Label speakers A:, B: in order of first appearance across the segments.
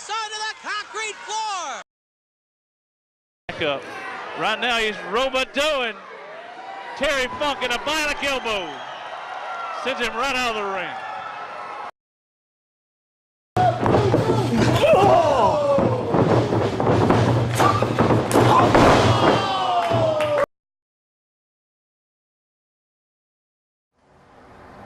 A: side of the concrete floor.
B: Back up. Right now he's robot-doing Terry Funk in a bionic elbow. Sends him right out of the ring.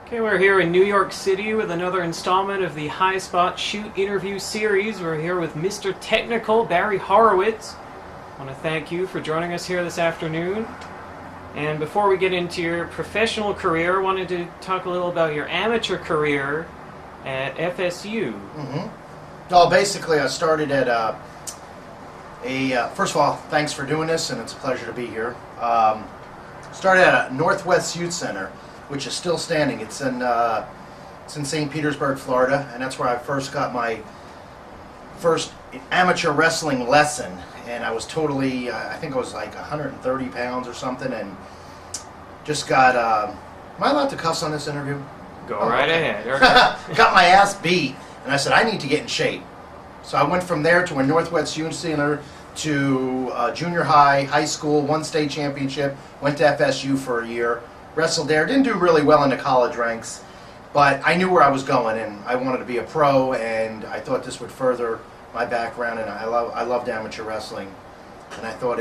C: Okay, we're here in New York City with another installment of the High Spot Shoot interview series. We're here with Mr. Technical, Barry Horowitz. I want to thank you for joining us here this afternoon. And before we get into your professional career, I wanted to talk a little about your amateur career at FSU.
D: Well, basically, I started at first of all, thanks for doing this, and it's a pleasure to be here. Started at a Northwest Youth Center, which is still standing. It's in St. Petersburg, Florida, and that's where I first got my first amateur wrestling lesson. And I was totally, I think I was like 130 pounds or something, and just got, am I allowed to cuss on this interview?
C: Go right ahead.
D: Got my ass beat, and I said, I need to get in shape. So I went from there to a Northwest Youth Center to junior high, high school, won state championship, went to FSU for a year, wrestled there, didn't do really well in the college ranks, but I knew where I was going, and I wanted to be a pro, and I thought this would further my background, and I loved amateur wrestling, and I thought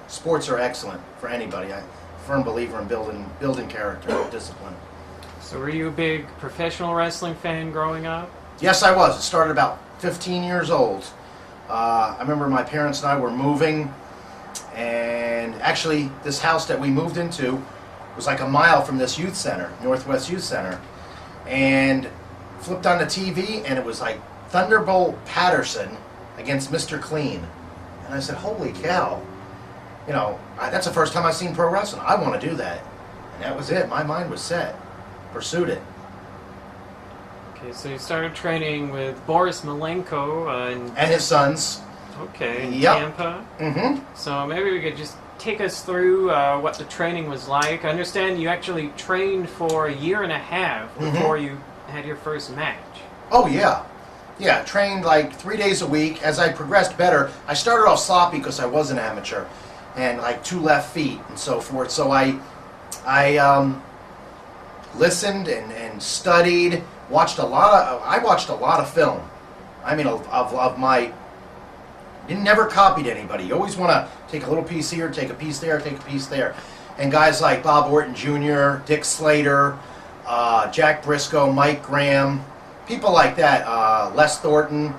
D: sports are excellent for anybody. I'm a firm believer in building character, discipline.
C: So were you a big professional wrestling fan growing up?
D: Yes, I was. It started about 15 years old. I remember my parents and I were moving, and actually this house that we moved into was like a mile from this youth center, Northwest Youth Center, and flipped on the TV, and it was like Thunderbolt Patterson against Mr. Clean. And I said, holy cow, that's the first time I've seen pro wrestling. I want to do that. And that was it. My mind was set. Pursued it.
C: Okay, so you started training with Boris Malenko
D: and his sons.
C: Okay, in
D: Yep.
C: Tampa. So maybe we could just take us through what the training was like. I understand you actually trained for a year and a half before you had your first match.
D: Oh, yeah. Yeah, trained like 3 days a week. As I progressed better, I started off sloppy because I was an amateur, and like 2 left feet and so forth. So I listened and studied, watched a lot of film. I mean, never copied anybody. You always want to take a little piece here, take a piece there, take a piece there. And guys like Bob Orton Jr., Dick Slater, Jack Briscoe, Mike Graham, people like that, Les Thornton,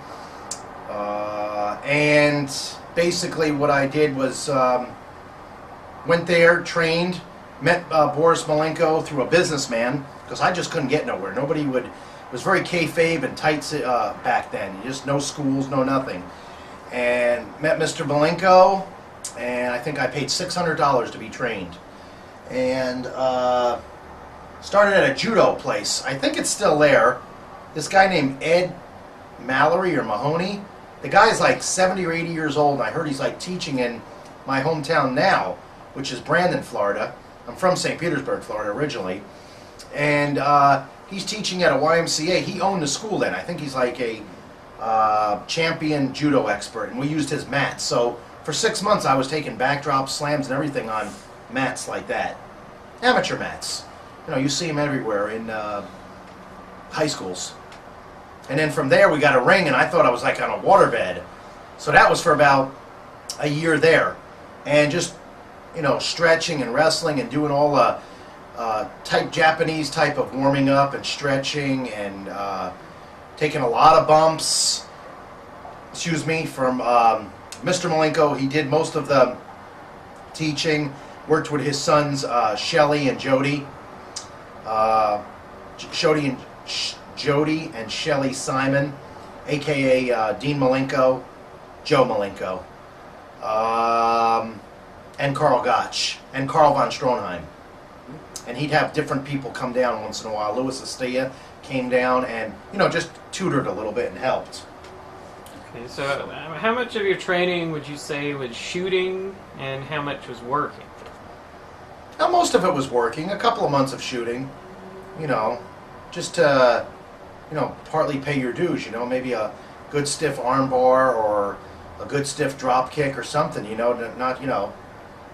D: and basically what I did was went there, trained, met Boris Malenko through a businessman, because I just couldn't get nowhere. It was very kayfabe and tight back then. Just no schools, no nothing. And met Mr. Malenko, and I think I paid $600 to be trained. And started at a judo place. I think it's still there. This guy named Ed Mallory or Mahoney. The guy's like 70 or 80 years old, and I heard he's like teaching in my hometown now, which is Brandon, Florida. I'm from St. Petersburg, Florida originally. And he's teaching at a YMCA. He owned the school then. I think he's like a champion judo expert, and we used his mats. So for 6 months I was taking backdrops, slams, and everything on mats like that. Amateur mats. You see them everywhere in high schools. And then from there we got a ring, and I thought I was like on a waterbed. So that was for about a year there. And just, stretching and wrestling and doing all the Japanese type of warming up and stretching and taking a lot of bumps, from Mr. Malenko. He did most of the teaching, worked with his sons, Shelly and Jody. Jody and Shelly Simon, a.k.a. Dean Malenko, Joe Malenko, and Carl Gotch, and Carl von Stronheim. And he'd have different people come down once in a while. Louis Estia came down and, just tutored a little bit and helped.
C: Okay, so how much of your training would you say was shooting, and how much was working?
D: Now, most of it was working. A couple of months of shooting, just to, partly pay your dues. Maybe a good stiff armbar or a good stiff drop kick or something, you know, not, you know,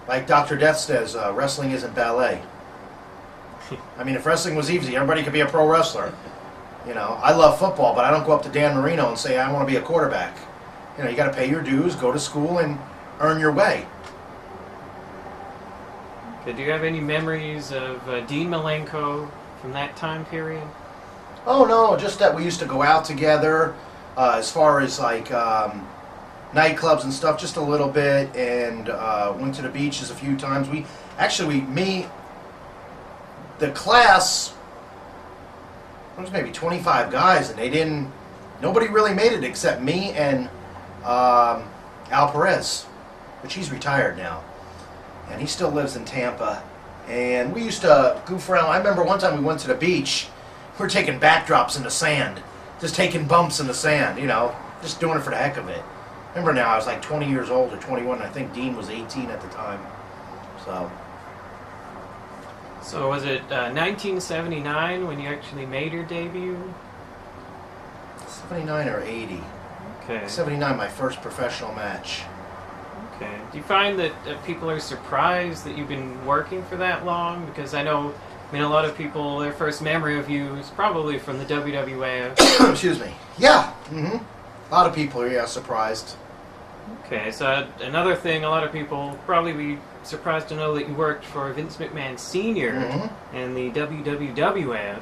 D: like Dr. Death says, wrestling isn't ballet. I mean, if wrestling was easy, everybody could be a pro wrestler. You know, I love football, but I don't go up to Dan Marino and say, I want to be a quarterback. You know, you got to pay your dues, go to school, and earn your way.
C: Okay, do you have any memories of Dean Malenko from that time period?
D: Oh, no, just that we used to go out together as far as, like, nightclubs and stuff, just a little bit, and went to the beaches a few times. The class, there was maybe 25 guys, and nobody really made it except me and Al Perez, which he's retired now, and he still lives in Tampa. And we used to goof around. I remember one time we went to the beach. We were taking backdrops in the sand, just taking bumps in the sand, you know, just doing it for the heck of it. Remember now, I was like 20 years old or 21. I think Dean was 18 at the time.
C: So was it 1979 when you actually made your debut?
D: 79 or 80.
C: Okay.
D: 79, my first professional match.
C: Okay. Do you find that people are surprised that you've been working for that long? Because I know, I mean, a lot of people, their first memory of you is probably from the WWF.
D: Excuse me. Yeah. A lot of people are surprised.
C: Okay, so another thing, a lot of people probably be surprised to know that you worked for Vince McMahon Sr. and the WWF.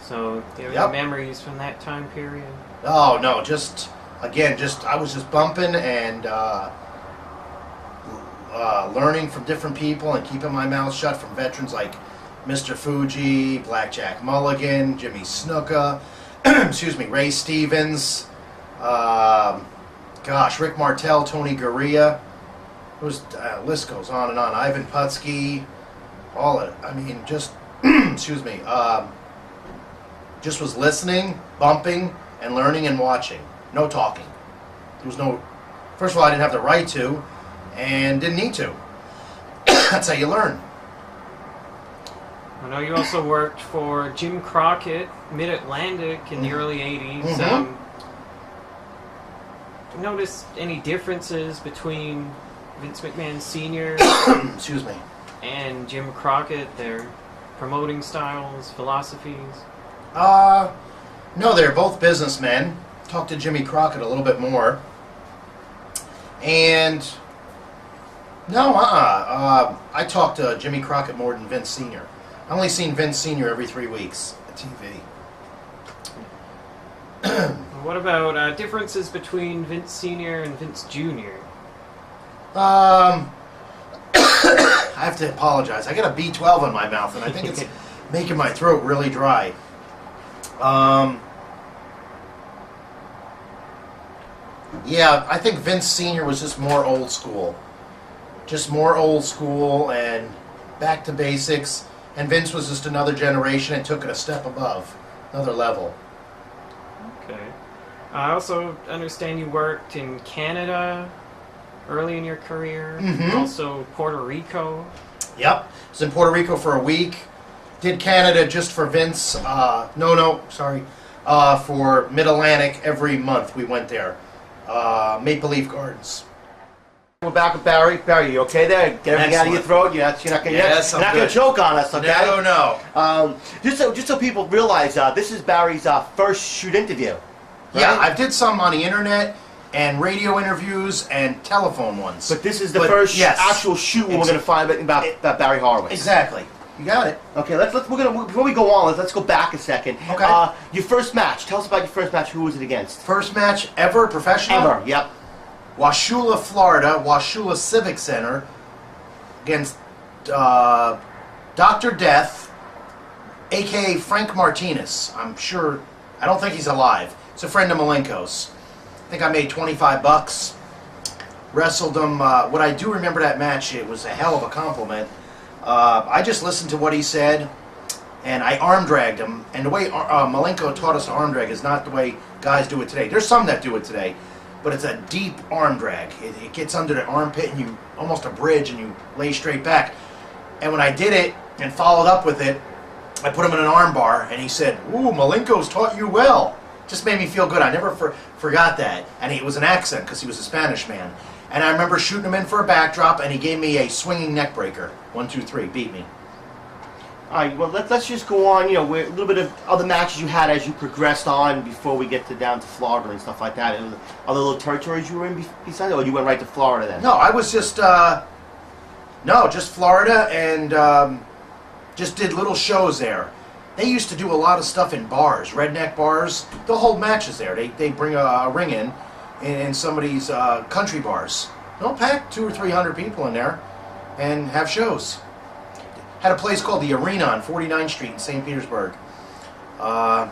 C: So, do you have any memories from that time period?
D: Oh, no, I was just bumping and learning from different people and keeping my mouth shut from veterans like Mr. Fuji, Blackjack Mulligan, Jimmy Snuka, excuse me, Ray Stevens, Rick Martel, Tony Gurria. List goes on and on. Ivan Putski, all of it. I mean, just, excuse me, just was listening, bumping, and learning and watching. No talking. There was no, first of all, I didn't have the right to, and didn't need to. That's how you learn.
C: I know you also worked for Jim Crockett, Mid-Atlantic in the early 80s. Notice any differences between Vince McMahon Sr.
D: Excuse me,
C: and Jim Crockett, their promoting styles, philosophies?
D: No, they're both businessmen. Talked to Jimmy Crockett a little bit more. And no, I talked to Jimmy Crockett more than Vince Sr. I only seen Vince Sr. every 3 weeks at TV.
C: What about differences between Vince Sr. and Vince Jr.?
D: I have to apologize. I got a B12 in my mouth, and I think it's making my throat really dry. Yeah, I think Vince Sr. was just more old school. Just more old school and back to basics. And Vince was just another generation and took it a step above, another level.
C: Okay. I also understand you worked in Canada early in your career. Also Puerto Rico. Yep.
D: I was in Puerto Rico for a week. Did Canada just for Vince. For Mid-Atlantic every month we went there. Maple Leaf Gardens.
E: We're back with Barry. Barry, you okay there? Get everything out of your throat? You're not going to choke on us, okay?
D: No.
E: Just so people realize, this is Barry's first shoot interview. Right?
D: Yeah, I did some on the internet and radio interviews and telephone ones.
E: But this is the first actual shoot where we're going to find out about Barry Horowitz.
D: Exactly. You got it.
E: Okay, before we go on, let's go back a second.
D: Okay.
E: Your first match. Tell us about your first match. Who was it against?
D: First match ever, professional?
E: Ever, yep.
D: Washula, Florida, Washula Civic Center against Dr. Death, a.k.a. Frank Martinez. I don't think he's alive. It's a friend of Malenko's. I think I made $25. Wrestled him. What I do remember that match, it was a hell of a compliment. I just listened to what he said, and I arm dragged him. And the way Malenko taught us to arm drag is not the way guys do it today. There's some that do it today, but it's a deep arm drag. It gets under the armpit, and you almost a bridge, and you lay straight back. And when I did it and followed up with it, I put him in an arm bar, and he said, "Ooh, Malenko's taught you well." just made me feel good. I never forgot that. And it was an accent because he was a Spanish man. And I remember shooting him in for a backdrop, and he gave me a swinging neck breaker. 1, 2, 3, beat me.
E: All right, well, let's just go on, a little bit of other matches you had as you progressed on before we get down to Florida and stuff like that. Other little territories you were in besides, or you went right to Florida then?
D: No, I was just, just Florida, and just did little shows there. They used to do a lot of stuff in bars, redneck bars. They'll hold matches there. They bring a ring in some of these country bars. They'll pack 200 or 300 people in there and have shows. Had a place called the Arena on 49th Street in St. Petersburg. I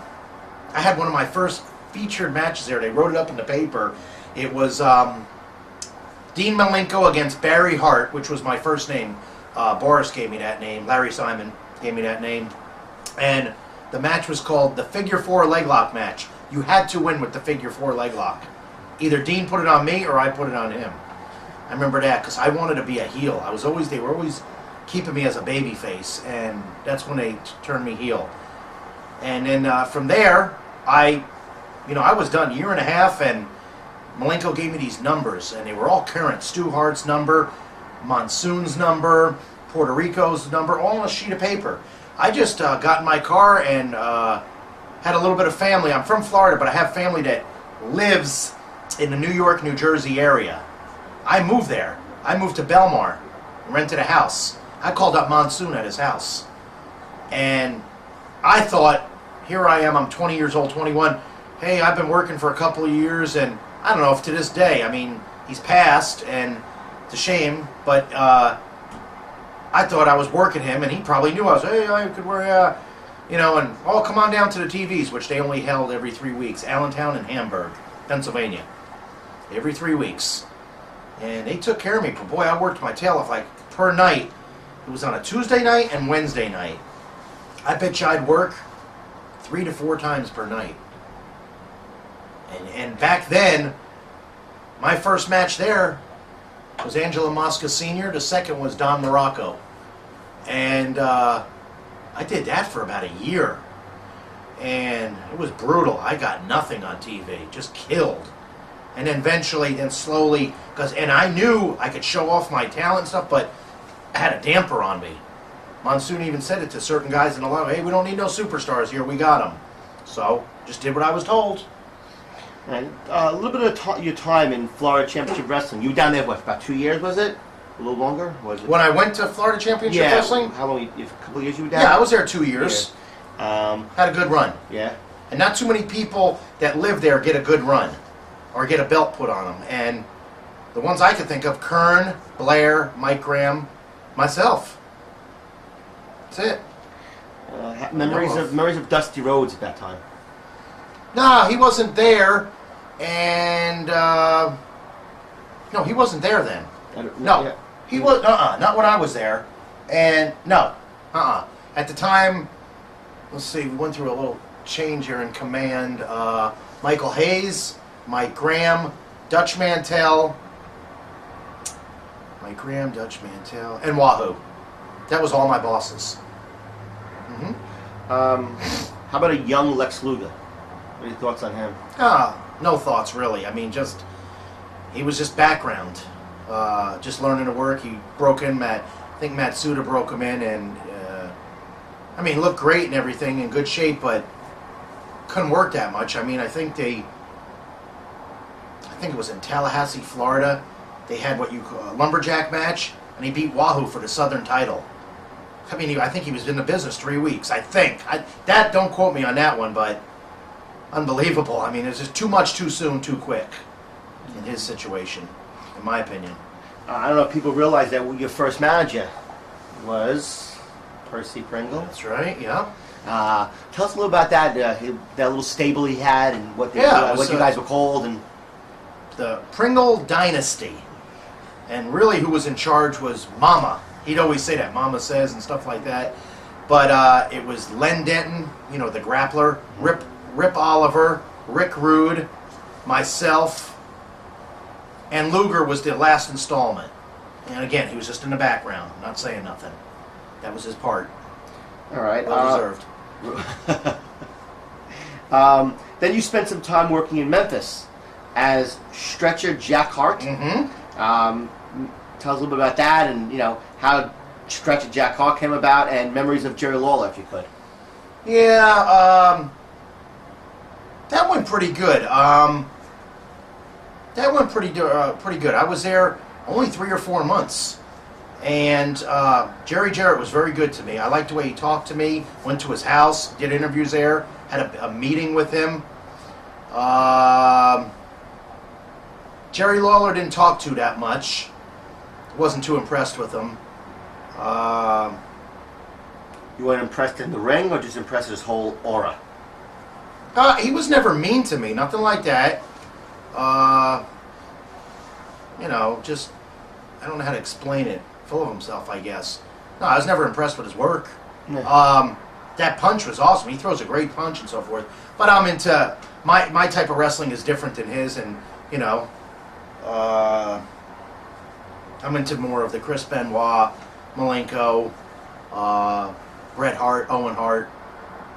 D: had one of my first featured matches there. They wrote it up in the paper. It was Dean Malenko against Barry Hart, which was my first name. Boris gave me that name. Larry Simon gave me that name. And the match was called the Figure 4 Leg Lock match. You had to win with the Figure 4 Leg Lock. Either Dean put it on me or I put it on him. I remember that because I wanted to be a heel. They were always keeping me as a baby face, and that's when they turned me heel. And then from there, I was done a year and a half, and Malenko gave me these numbers, and they were all current. Stu Hart's number, Monsoon's number, Puerto Rico's number, all on a sheet of paper. I just got in my car and had a little bit of family. I'm from Florida, but I have family that lives in the New York, New Jersey area. I moved there. I moved to Belmar, rented a house. I called up Monsoon at his house. And I thought, here I am, I'm 20 years old, 21. Hey, I've been working for a couple of years, and I don't know if to this day, I mean, he's passed, and it's a shame, but I thought I was working him, and he probably knew I was, hey, I could wear, and, oh, come on down to the TVs, which they only held every 3 weeks, Allentown and Hamburg, Pennsylvania, every 3 weeks. And they took care of me, but boy, I worked my tail off, like, per night. It was on a Tuesday night and Wednesday night. I bet you I'd work 3 to 4 times per night. And back then, my first match there was Angelo Mosca Sr. The second was Don Morocco. And I did that for about a year. And it was brutal. I got nothing on TV, just killed. And then eventually, slowly, and I knew I could show off my talent and stuff, but I had a damper on me. Monsoon even said it to certain guys in the line, hey, we don't need no superstars here, we got them. So, just did what I was told.
E: And a little bit of your time in Florida Championship Wrestling. You were down there, what, about 2 years, was it? A little longer? Was it?
D: When I went to Florida Championship Wrestling?
E: How long, a couple of years you were down?
D: Yeah, I was there 2 years.
E: Yeah.
D: Had a good run.
E: Yeah.
D: And not too many people that live there get a good run. Or get a belt put on them. And the ones I could think of, Kern, Blair, Mike Graham, myself. That's it.
E: Memories of Dusty Rhodes at that time.
D: No, he wasn't there. And, no, he wasn't there then. No, he was, not when I was there. And, no, At the time, let's see, we went through a little change here in command. Michael Hayes, Mike Graham, Dutch Mantell, and Wahoo. That was all my bosses.
E: How about a young Lex Luger? What are your thoughts on him?
D: No thoughts really. I mean, he was just background. Just learning to work. He broke in. I think Matsuda broke him in, and I mean, looked great and everything, in good shape, but couldn't work that much. I mean, I think it was in Tallahassee, Florida. They had what you call a lumberjack match, and he beat Wahoo for the Southern title. I mean, I think he was in the business 3 weeks. I think. Don't quote me on that one, but unbelievable. I mean, it's just too much, too soon, too quick in his situation, in my opinion.
E: I don't know if people realize that your first manager was Percy Pringle.
D: That's right. Yeah.
E: Tell us a little about that. That little stable he had, and what you guys were called, and
D: the Pringle Dynasty. And really, who was in charge was Mama. He'd always say that, Mama says, and stuff like that. But it was Len Denton, the grappler, Rip Oliver, Rick Rude, myself, and Luger was the last installment. And again, he was just in the background, not saying nothing. That was his part.
E: All right.
D: Well deserved.
E: Then you spent some time working in Memphis as Stretcher Jack Hart. Tell us a little bit about that, and how Stretcher Jack Hart came about, and memories of Jerry Lawler, if you could.
D: Yeah, that went pretty good. Pretty good. I was there only 3 or 4 months, and Jerry Jarrett was very good to me. I liked the way he talked to me. Went to his house, did interviews there, had a meeting with him. Jerry Lawler didn't talk to that much. Wasn't too impressed with him.
E: You weren't impressed in the ring, or just impressed with his whole aura?
D: He was never mean to me, nothing like that. Just, I don't know how to explain it. Full of himself, I guess. No, I was never impressed with his work.
E: Yeah.
D: That punch was awesome. He throws a great punch and so forth. But I'm into, my type of wrestling is different than his, and, I'm into more of the Chris Benoit, Malenko, Bret Hart, Owen Hart,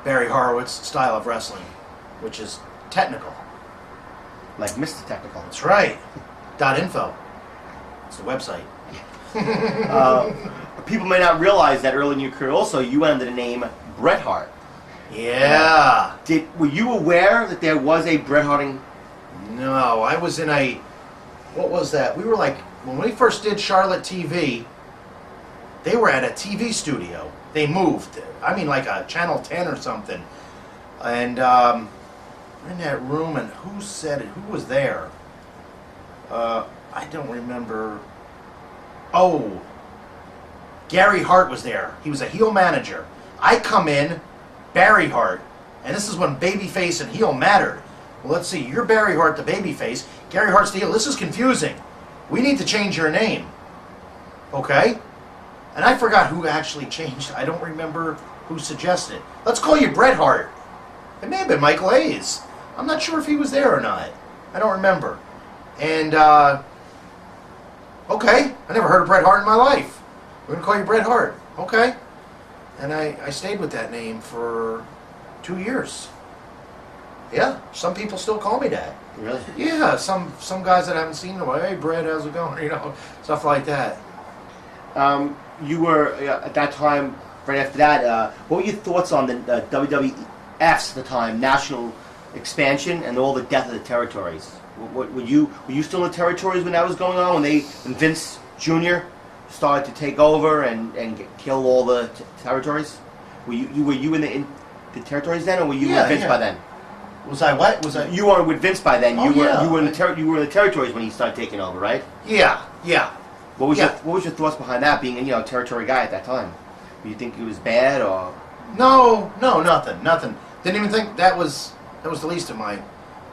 D: Barry Horowitz style of wrestling, which is technical.
E: Like Mr. Technical.
D: That's right. .info. It's the website.
E: People may not realize that early in your career also you went under the name Bret Hart.
D: Yeah.
E: Were you aware that there was a Bret Harting?
D: No, I was in a, what was that? We were like, when we first did Charlotte TV, they were at a TV studio. They moved. I mean, like a Channel 10 or something. And we're in that room, and who said it? Who was there? I don't remember. Oh, Gary Hart was there. He was a heel manager. I come in, Barry Hart, and this is when babyface and heel mattered. Well, let's see. You're Barry Hart, the babyface. Gary Hart's the heel. This is confusing. We need to change your name. Okay? And I forgot who actually changed. I don't remember who suggested. Let's call you Bret Hart. It may have been Michael Hayes. I'm not sure if he was there or not. I don't remember. And, okay. I never heard of Bret Hart in my life. We're going to call you Bret Hart. Okay. And I stayed with that name for 2 years. Yeah, some people still call me that.
E: Really?
D: Yeah, some guys that I haven't seen in a while. Hey, Brad, how's it going? Stuff like that.
E: You were at that time. Right after that, what were your thoughts on the WWF's at the time national expansion and all the death of the territories? Were you still in the territories when that was going on? When Vince Jr. started to take over and kill all the territories? Were you in the territories then, or were you with Vince by then?
D: Was I what? Was I?
E: You were with Vince by then.
D: Oh,
E: You were in the territories when he started taking over, right?
D: Yeah.
E: What was your thoughts behind that, being a territory guy at that time? Do you think it was bad, or?
D: No, nothing. Didn't even think that was the least of my.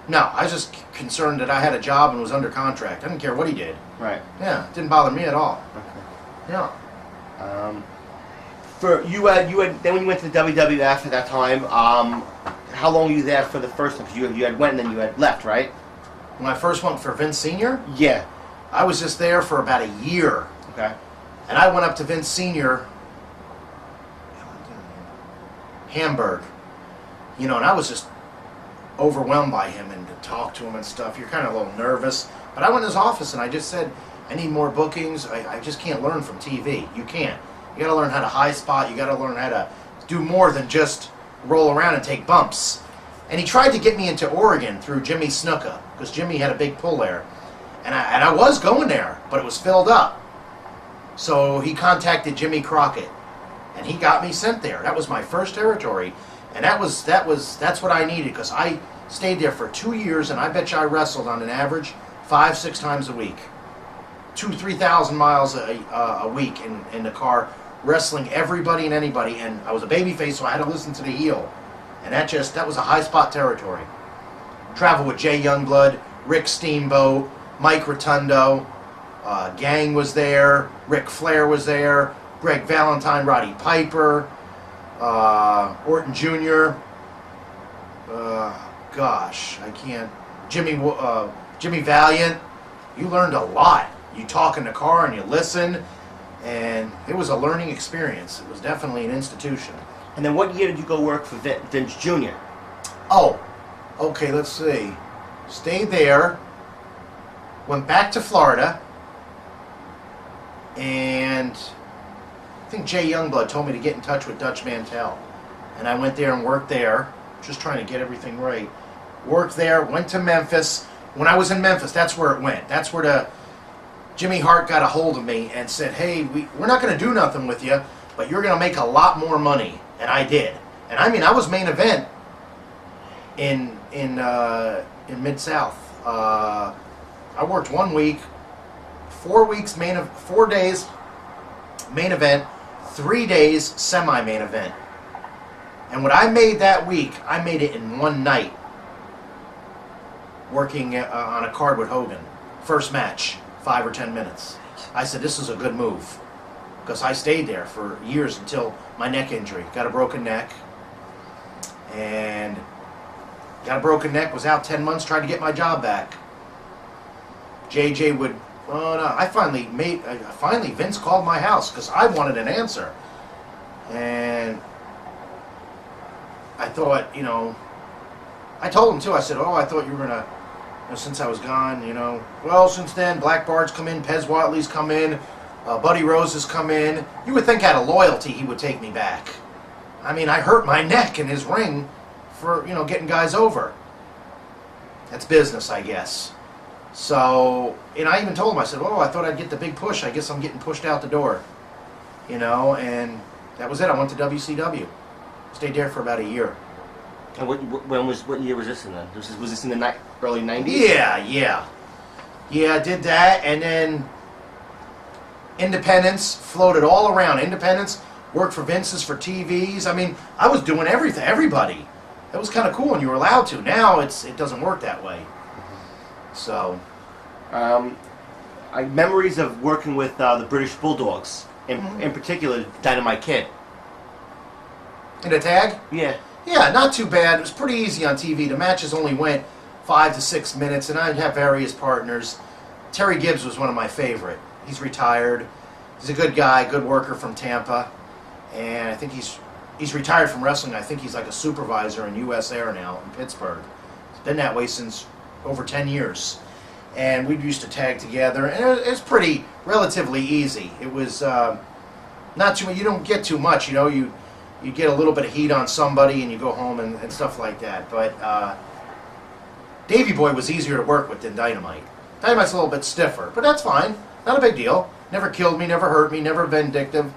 D: No, I was just concerned that I had a job and was under contract. I didn't care what he did.
E: Right.
D: Yeah, it didn't bother me at all.
E: Okay.
D: Yeah.
E: You had then when you went to the WWF at that time, how long were you there for the first time? 'Cause you had went and then you had left, right?
D: When I first went for Vince Sr.,
E: Yeah.
D: I was just there for about a year.
E: Okay.
D: And I went up to Vince Sr., Hamburg, and I was just overwhelmed by him, and to talk to him and stuff. You're kind of a little nervous. But I went in his office and I just said, I need more bookings. I just can't learn from TV. You can't. You got to learn how to high spot. You got to learn how to do more than just roll around and take bumps. And he tried to get me into Oregon through Jimmy Snuka, because Jimmy had a big pull there. And I was going there, but it was filled up. So he contacted Jimmy Crockett, and he got me sent there. That was my first territory, and that's what I needed, because I stayed there for 2 years, and I bet you I wrestled on an average 5-6 times a week, 2,000-3,000 miles a week in the car, wrestling everybody and anybody. And I was a babyface, so I had to listen to the heel, and that was a high spot territory. Traveled with Jay Youngblood, Rick Steamboat, Mike Rotundo, Gang was there, Ric Flair was there, Greg Valentine, Roddy Piper, Orton Jr. Gosh, I can't. Jimmy Valiant. You learned a lot. You talk in the car and you listen, and it was a learning experience. It was definitely an institution.
E: And then what year did you go work for Vince Jr.?
D: Oh, okay, let's see. Stayed there, went back to Florida, and I think Jay Youngblood told me to get in touch with Dutch Mantel. And I went there and worked there, just trying to get everything right. Worked there, went to Memphis. When I was in Memphis, that's where it went. That's where Jimmy Hart got a hold of me and said, hey, we're not going to do nothing with you, but you're going to make a lot more money. And I did. And I mean, I was main event in Mid-South. I worked 1 week, 4 days main event, 3 days semi-main event. And what I made that week, I made it in one night, working on a card with Hogan. First match, 5 or 10 minutes. I said, this is a good move. Because I stayed there for years until my neck injury. Got a broken neck. And got a broken neck, was out 10 months, tried to get my job back. JJ would, oh no, finally Vince called my house because I wanted an answer. And I thought, I told him too, I said, oh, I thought you were going to, since I was gone, well, since then, Black Bart's come in, Pez Whatley's come in, Buddy Rose has come in. You would think out of loyalty he would take me back. I mean, I hurt my neck in his ring for, getting guys over. That's business, I guess. So, and I even told him, I said, oh, I thought I'd get the big push. I guess I'm getting pushed out the door. And that was it. I went to WCW. Stayed there for about a year.
E: And what year was this in then? Was this in the early 90s?
D: Yeah, I did that, and then Independence, floated all around. Independence, worked for Vince's, for TVs. I mean, I was doing everything, everybody. That was kind of cool, and you were allowed to. Now it doesn't work that way. So,
E: memories of working with the British Bulldogs, in particular, Dynamite Kid.
D: In a tag?
E: Yeah.
D: Yeah, not too bad. It was pretty easy on TV. The matches only went 5 to 6 minutes, and I'd have various partners. Terry Gibbs was one of my favorite. He's retired. He's a good guy, good worker from Tampa, and I think he's retired from wrestling. I think he's like a supervisor in U.S. Air now in Pittsburgh. He's been that way since over 10 years. And we used to tag together, and it's pretty relatively easy. It was not too. You don't get too much, You get a little bit of heat on somebody and you go home and stuff like that. But Davey Boy was easier to work with than Dynamite. Dynamite's a little bit stiffer, but that's fine. Not a big deal. Never killed me, never hurt me, never vindictive,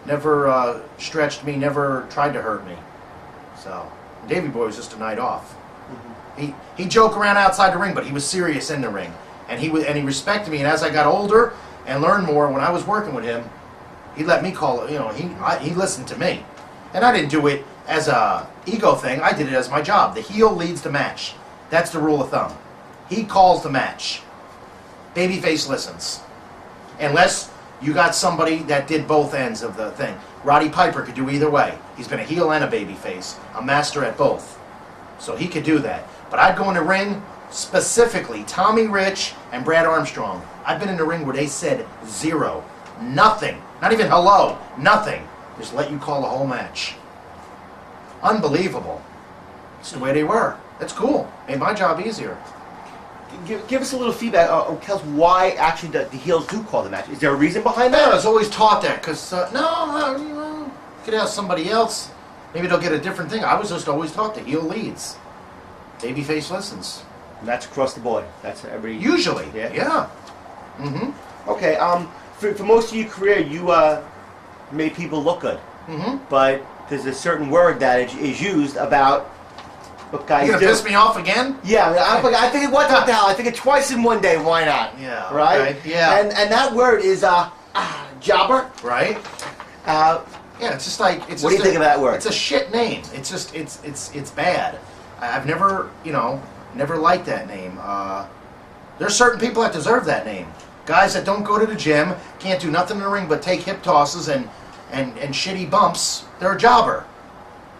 D: never stretched me, never tried to hurt me. So Davey Boy was just a night off. Mm-hmm. He'd joke around outside the ring, but he was serious in the ring. And he respected me. And as I got older and learned more, when I was working with him, he let me call it. He listened to me. And I didn't do it as a ego thing. I did it as my job. The heel leads the match. That's the rule of thumb. He calls the match. Babyface listens. Unless you got somebody that did both ends of the thing. Roddy Piper could do either way. He's been a heel and a babyface. A master at both. So he could do that. But I'd go in the ring, specifically Tommy Rich and Brad Armstrong. I've been in the ring where they said zero. Nothing. Not even hello. Nothing. Just let you call the whole match. Unbelievable. It's the way they were. That's cool. Made my job easier.
E: Give us a little feedback. Tell us why actually the heels do call the match. Is there a reason behind that?
D: I was always taught that because you could ask somebody else. Maybe they'll get a different thing. I was just always taught the heel leads. Babyface listens.
E: And that's across the board. That's every.
D: Usually.
E: Yeah.
D: Mm-hmm.
E: Okay. For most of your career, you made people look good.
D: Mm-hmm.
E: But there's a certain word that is used about what guys do.
D: You gonna piss me off again?
E: Yeah, I think what the hell? I think it twice in one day. Why not?
D: Yeah.
E: Right.
D: Okay. Yeah.
E: And that word is jobber.
D: Right. Yeah. It's just like it's.
E: What do you think of that word?
D: It's a shit name. It's just it's bad. I've never never liked that name. There's certain people that deserve that name. Guys that don't go to the gym, can't do nothing in the ring but take hip tosses and shitty bumps. They're a jobber.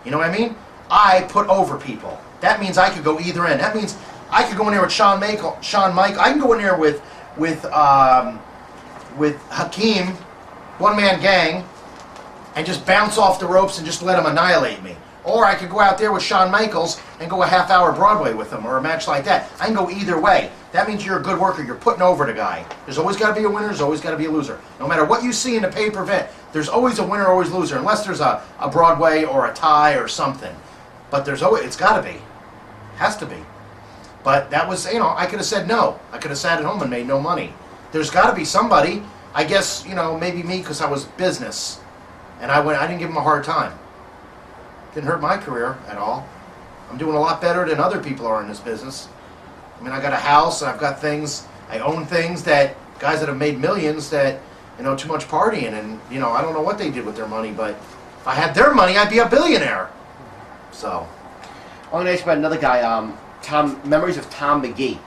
D: You know what I mean? I put over people. That means I could go either end. That means I could go in there with Shawn Michaels. I can go in there with Hakeem, one-man gang, and just bounce off the ropes and just let him annihilate me. Or I could go out there with Shawn Michaels and go a half-hour Broadway with him, or a match like that. I can go either way. That means you're a good worker. You're putting over the guy. There's always got to be a winner. There's always got to be a loser. No matter what you see in the pay-per-view, there's always a winner, always a loser, unless there's a Broadway or a tie or something. But there's always, it's got to be. Has to be. But that was, I could have said no. I could have sat at home and made no money. There's got to be somebody. I guess, maybe me because I was business. And I didn't give him a hard time. Didn't hurt my career at all. I'm doing a lot better than other people are in this business. I mean, I got a house, I've got things, I own things that guys that have made millions that, too much partying, and, I don't know what they did with their money, but if I had their money, I'd be a billionaire. So.
E: I'm going to ask you about another guy, memories of Tom McGee.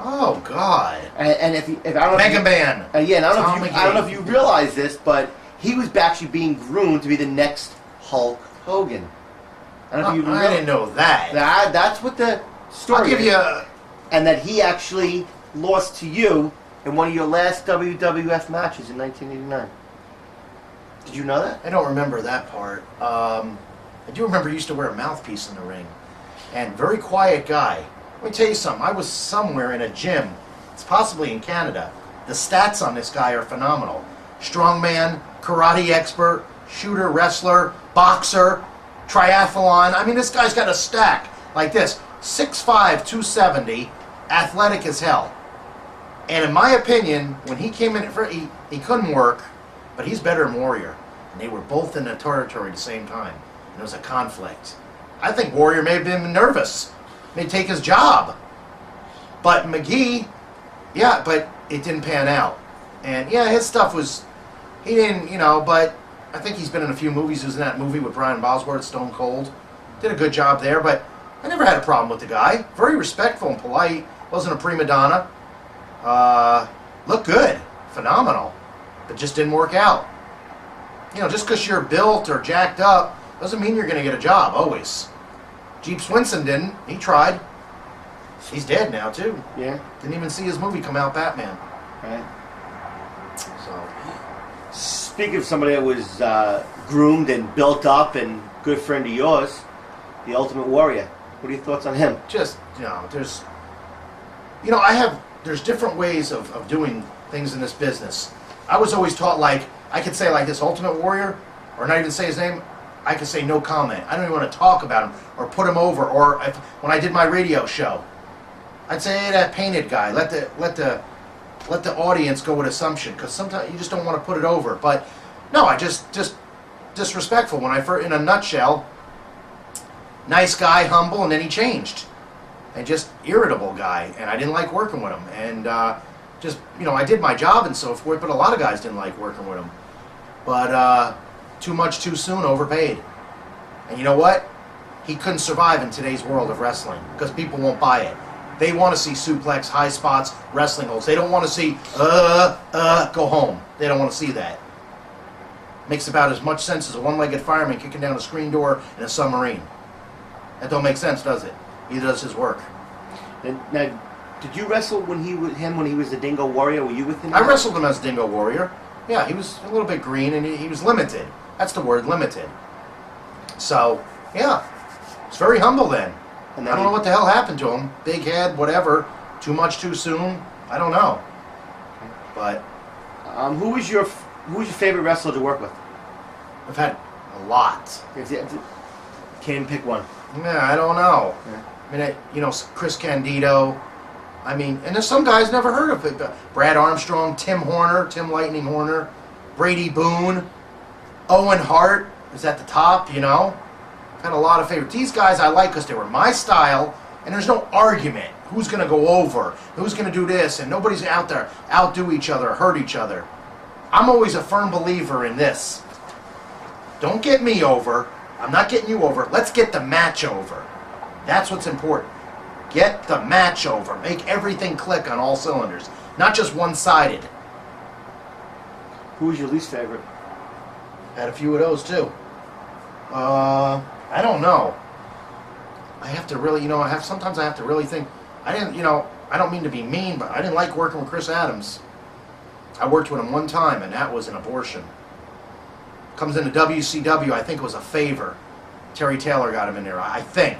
D: Oh, God.
E: And if I don't know
D: Mega Man.
E: Yeah, and I don't know if you realize this, but he was actually being groomed to be the next Hulk Hogan. I don't know if you
D: I didn't know that.
E: That's what the story
D: I'll give
E: is.
D: you a...
E: And that he actually lost to you in one of your last WWF matches in 1989. Did you know that?
D: I don't remember that part. I do remember he used to wear a mouthpiece in the ring. And very quiet guy. Let me tell you something. I was somewhere in a gym. It's possibly in Canada. The stats on this guy are phenomenal. Strongman, karate expert, shooter, wrestler, boxer, triathlon. I mean, this guy's got a stack like this. 6'5", 270, athletic as hell. And in my opinion, when he came in, he couldn't work, but he's better than Warrior. And they were both in the territory at the same time. And there was a conflict. I think Warrior may have been nervous. May take his job. But McGee, yeah, but it didn't pan out. And yeah, his stuff was, he didn't, but I think he's been in a few movies. He was in that movie with Brian Bosworth, Stone Cold. Did a good job there, but I never had a problem with the guy. Very respectful and polite. Wasn't a prima donna. Looked good. Phenomenal. But just didn't work out. Just because you're built or jacked up doesn't mean you're going to get a job, always. Jeep Swinson didn't. He tried. He's dead now, too.
E: Yeah.
D: Didn't even see his movie come out, Batman.
E: Right.
D: So,
E: Speaking of somebody that was groomed and built up and good friend of yours, the Ultimate Warrior. What are your thoughts on him?
D: just, there's different ways of doing things in this business. I was always taught, I could say like this, Ultimate Warrior, or not even say his name, I could say no comment. I don't even want to talk about him or put him over. Or when I did my radio show, I'd say, hey, that painted guy. Let the audience go with assumption, because sometimes you just don't want to put it over. But no, I just disrespectful. When I first, in a nutshell, nice guy, humble, and then he changed, and just irritable guy, and I didn't like working with him. And I did my job and so forth, but a lot of guys didn't like working with him. But too much too soon, overpaid. And you know what? He couldn't survive in today's world of wrestling because people won't buy it. They want to see suplex, high spots, wrestling holds. They don't want to see, go home. They don't want to see that. Makes about as much sense as a one-legged fireman kicking down a screen door in a submarine. That don't make sense, does it? He does his work.
E: Now, did you wrestle when he was the Dingo Warrior? Were you with him?
D: I wrestled him as Dingo Warrior. Yeah, he was a little bit green and he was limited. That's the word, limited. So, yeah, it's very humble then.
E: And
D: I don't know what the hell happened to him. Big head, whatever. Too much too soon. I don't know. But
E: who was your favorite wrestler to work with?
D: I've had a lot.
E: Can't even pick one.
D: Yeah, I don't know.
E: Yeah.
D: I mean, Chris Candido. I mean, and there's some guys never heard of it. Brad Armstrong, Tim Lightning Horner, Brady Boone, Owen Hart is at the top, Had a lot of favorites. These guys I like because they were my style, and there's no argument. Who's going to go over? Who's going to do this? And nobody's out there outdo each other, hurt each other. I'm always a firm believer in this. Don't get me over. I'm not getting you over. Let's get the match over. That's what's important. Get the match over. Make everything click on all cylinders. Not just one-sided.
E: Who was your least favorite?
D: Had a few of those, too. I don't know. I have to really, sometimes I have to really think. I don't mean to be mean, but I didn't like working with Chris Adams. I worked with him one time, and that was an abortion. Comes into WCW, I think it was a favor. Terry Taylor got him in there, I think.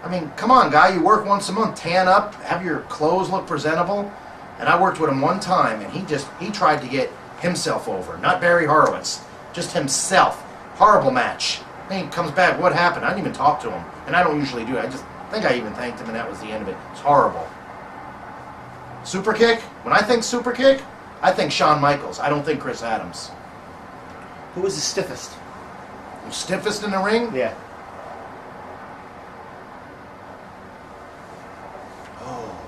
D: I mean, come on, guy, you work once a month, tan up, have your clothes look presentable. And I worked with him one time, and he tried to get himself over, not Barry Horowitz, just himself. Horrible match. Then he comes back, what happened? I didn't even talk to him, and I don't usually do it. I just think I even thanked him, and that was the end of it. It's horrible. Super kick? When I think super kick, I think Shawn Michaels. I don't think Chris Adams.
E: Who was the stiffest?
D: The stiffest in the ring?
E: Yeah.
D: Oh,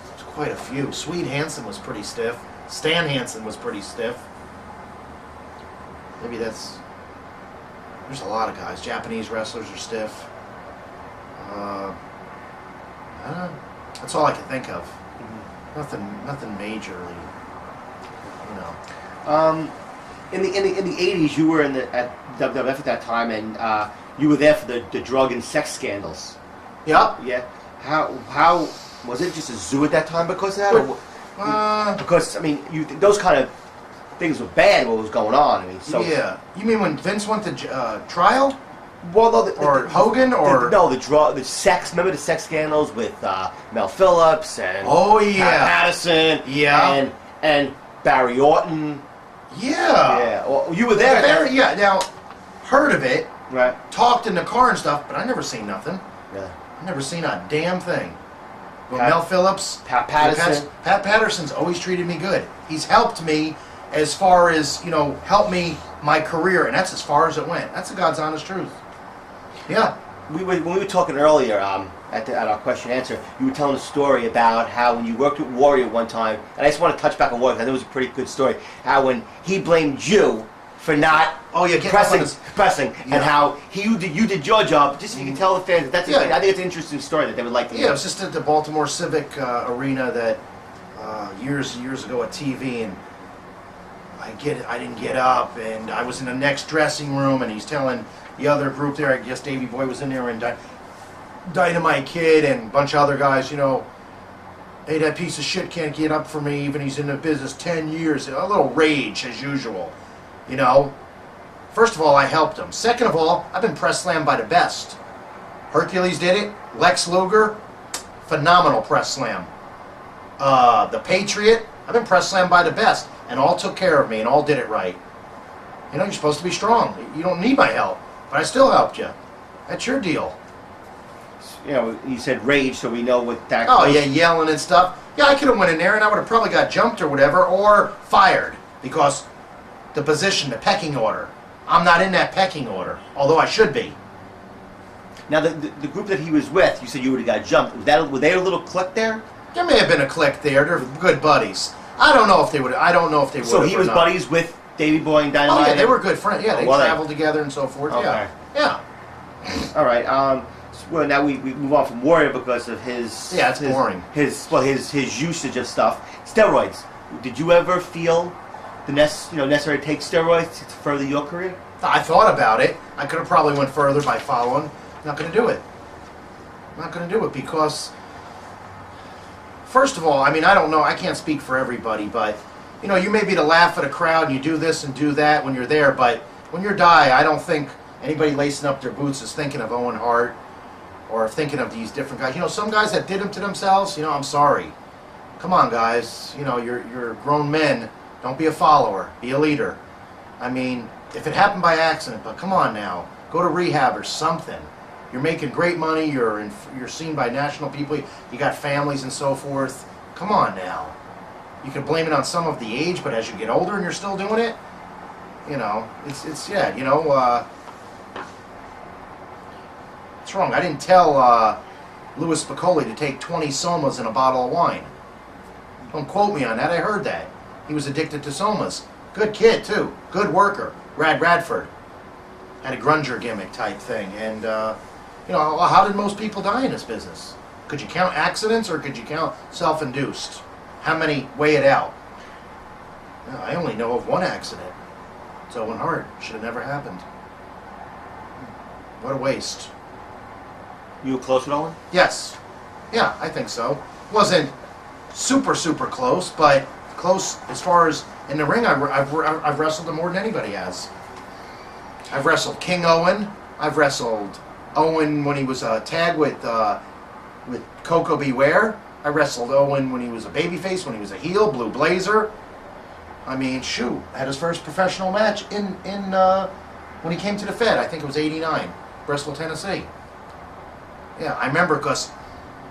D: there's quite a few. Swede Hansen was pretty stiff. Stan Hansen was pretty stiff. Maybe that's... There's a lot of guys. Japanese wrestlers are stiff. That's all I can think of. Nothing majorly. You know.
E: In the 80s, you were at WWF at that time, and you were there for the drug and sex scandals.
D: Yep.
E: Yeah. How was it? Just a zoo at that time because of that? Or, because I mean, those kind of things were bad. What was going on? I mean, so
D: yeah. You mean when Vince went to trial?
E: Well, no,
D: Hogan, or
E: the sex. Remember the sex scandals with Mel Phillips and Pat Patterson, and Barry Orton.
D: Yeah.
E: Well, you were there.
D: Now, heard of it.
E: Right.
D: Talked in the car and stuff, but I never seen nothing.
E: Yeah.
D: I never seen a damn thing. Well, Mel Phillips,
E: Pat Patterson.
D: Pat Patterson's always treated me good. He's helped me as far as, helped me my career, and that's as far as it went. That's the God's honest truth. Yeah.
E: When we were talking earlier at our question and answer, you were telling a story about how when you worked with Warrior one time, and I just want to touch back on Warrior, because I think it was a pretty good story, how when he blamed you for not pressing, and how you did your job, just so you can tell the fans that I think it's an interesting story that they would like to hear.
D: Yeah, it was just at the Baltimore Civic Arena that years ago at TV, and I didn't get up, and I was in the next dressing room, and he's telling the other group there, I guess Davey Boy was in there, and Dynamite Kid and a bunch of other guys, hey, that piece of shit can't get up for me, even he's in the business 10 years. A little rage, as usual, First of all, I helped him. Second of all, I've been press slammed by the best. Hercules did it. Lex Luger, phenomenal press slam. The Patriot, I've been press slammed by the best, and all took care of me and all did it right. You're supposed to be strong. You don't need my help, but I still helped you. That's your deal.
E: You said rage, so we know what that.
D: Oh yeah, yelling and stuff. Yeah, I could have went in there and I would have probably got jumped or whatever, or fired because the position, the pecking order. I'm not in that pecking order, although I should be.
E: Now the group that he was with, you said you would have got jumped. Were they a little clique there?
D: There may have been a clique there. They're good buddies. I don't know if they would.
E: So he was buddies with Davey Boy and Dynamite.
D: Oh yeah, they were good friends. Yeah, they traveled together and so forth.
E: Okay.
D: Yeah.
E: All right. Well, now we move on from Warrior because of his.
D: Yeah, it's boring.
E: His usage of stuff. Steroids. Did you ever feel the necessary to take steroids to further your career?
D: I thought about it. I could have probably went further by following. Not going to do it. Not going to do it because, first of all, I mean, I don't know. I can't speak for everybody, but you may be the laugh of the crowd and you do this and do that when you're there, but when you're I don't think anybody lacing up their boots is thinking of Owen Hart or thinking of these different guys. Some guys that did them to themselves, I'm sorry. Come on, guys. You're grown men. Don't be a follower. Be a leader. I mean, if it happened by accident, but come on now. Go to rehab or something. You're making great money. You're seen by national people. You got families and so forth. Come on now. You can blame it on some of the age, but as you get older and you're still doing it, it's it's wrong. I didn't tell Louis Piccoli to take 20 somas in a bottle of wine. Don't quote me on that. I heard that. He was addicted to somas. Good kid, too. Good worker. Brad Radford. Had a grunger gimmick type thing. And, how did most people die in this business? Could you count accidents or could you count self-induced? How many? Weigh it out. I only know of one accident. It's Owen Hart. Should have never happened. What a waste.
E: You were close with Owen?
D: Yes. Yeah, I think so. Wasn't super close, but close as far as in the ring. I've wrestled him more than anybody has. I've wrestled King Owen. I've wrestled Owen when he was a tag with Coco Beware. I wrestled Owen when he was a babyface, when he was a heel, Blue Blazer. I mean, shoot, had his first professional match in when he came to the Fed. I think it was '89, Bristol, Tennessee. Yeah, I remember because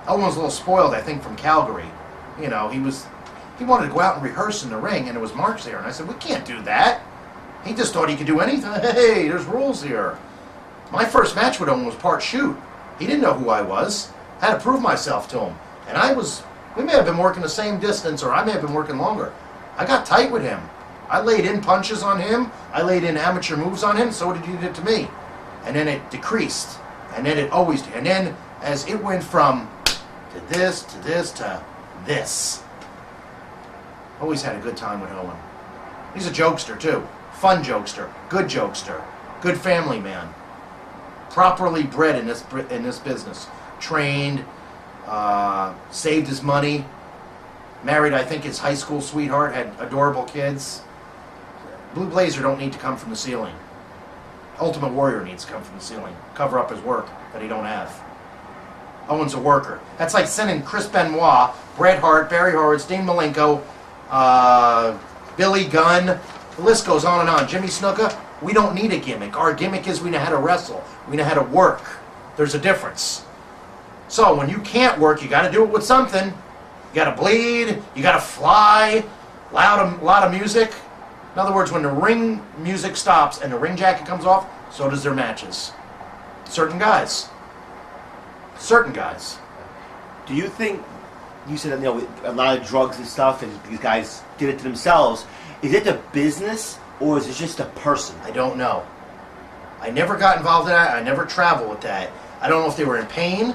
D: Owen was a little spoiled, I think, from Calgary. You know, he wanted to go out and rehearse in the ring, and it was March there, and I said, we can't do that. He just thought he could do anything. Hey, there's rules here. My first match with Owen was part shoot. He didn't know who I was. I had to prove myself to him. And we may have been working the same distance, or I may have been working longer. I got tight with him. I laid in punches on him. I laid in amateur moves on him. So did he do to me. And then it decreased. And then it always, and then as it went from to this, to this, to this. Always had a good time with Owen. He's a jokester too. Fun jokester. Good jokester. Good family man. Properly bred in this business. Trained. Saved his money. Married, I think, his high school sweetheart. Had adorable kids. Blue Blazer don't need to come from the ceiling. Ultimate Warrior needs to come from the ceiling. Cover up his work that he don't have. Owen's a worker. That's like sending Chris Benoit, Bret Hart, Barry Horowitz, Dean Malenko, Billy Gunn. The list goes on and on. Jimmy Snuka. We don't need a gimmick. Our gimmick is we know how to wrestle. We know how to work. There's a difference. So when you can't work, you got to do it with something. You got to bleed. You got to fly. A lot of music. In other words, when the ring music stops and the ring jacket comes off, so does their matches. Certain guys. Certain guys.
E: Do you think, you said, a lot of drugs and stuff, and these guys did it to themselves. Is it the business, or is it just a person?
D: I don't know. I never got involved in that. I never traveled with that. I don't know if they were in pain,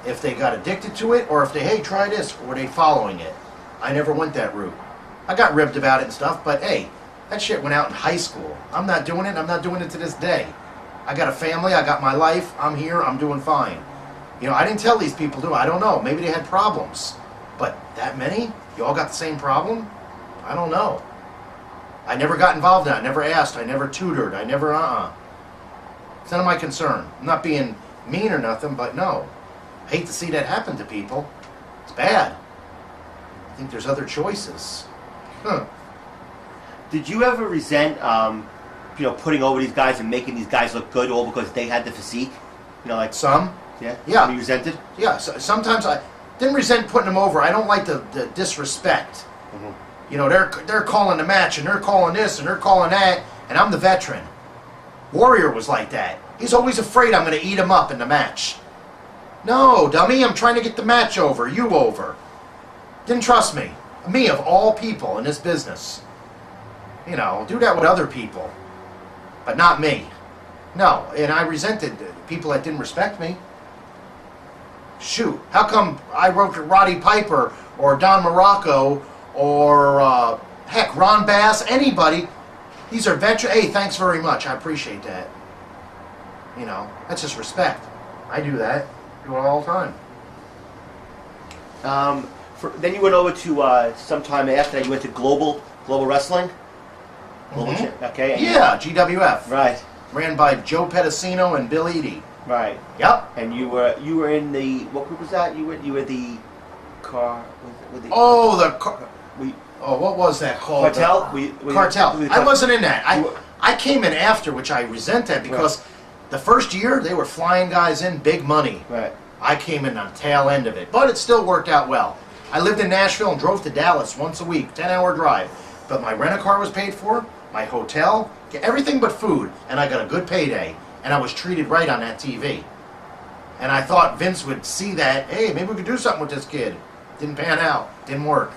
D: if they got addicted to it, or if they, hey, try this, or were they following it? I never went that route. I got ribbed about it and stuff, but hey, that shit went out in high school. I'm not doing it. I'm not doing it to this day. I got a family. I got my life. I'm here. I'm doing fine. You know, I didn't tell these people to. I don't know. Maybe they had problems. But that many? You all got the same problem? I don't know. I never got involved in it. I never asked. I never tutored. I never, It's none of my concern. I'm not being mean or nothing, but no. I hate to see that happen to people. It's bad. I think there's other choices.
E: Did you ever resent, putting over these guys and making these guys look good all because they had the physique? Like
D: some.
E: Yeah.
D: Yeah.
E: You resented?
D: Yeah. So sometimes I didn't resent putting them over. I don't like the disrespect. Mm-hmm. You know, they're calling the match and they're calling this and they're calling that, and I'm the veteran. Warrior was like that. He's always afraid I'm going to eat him up in the match. No, dummy. I'm trying to get the match over. You over. Didn't trust me. Me of all people in this business. You know, do that with other people, but not me. No, and I resented people that didn't respect me. Shoot, how come I wrote Roddy Piper or Don Morocco or heck, Ron Bass, anybody? These are veterans. Hey, thanks very much. I appreciate that. You know, that's just respect. I do that. Do it all the time.
E: Then you went over to sometime after that. You went to Global Wrestling. Okay. And
D: yeah, GWF.
E: Right.
D: Ran by Joe Pedicino and Bill Eadie.
E: Right.
D: Yep.
E: And you were in the, what group was that? You were the car.
D: What was that called?
E: Cartel.
D: Cartel. I wasn't in that. I came in after, which I resent that because the first year they were flying guys in, big money.
E: Right.
D: I came in on the tail end of it, but it still worked out well. I lived in Nashville and drove to Dallas once a week, 10-hour drive. But my rent-a-car was paid for, my hotel, everything but food, and I got a good payday. And I was treated right on that TV. And I thought Vince would see that, hey, maybe we could do something with this kid. Didn't pan out. Didn't work.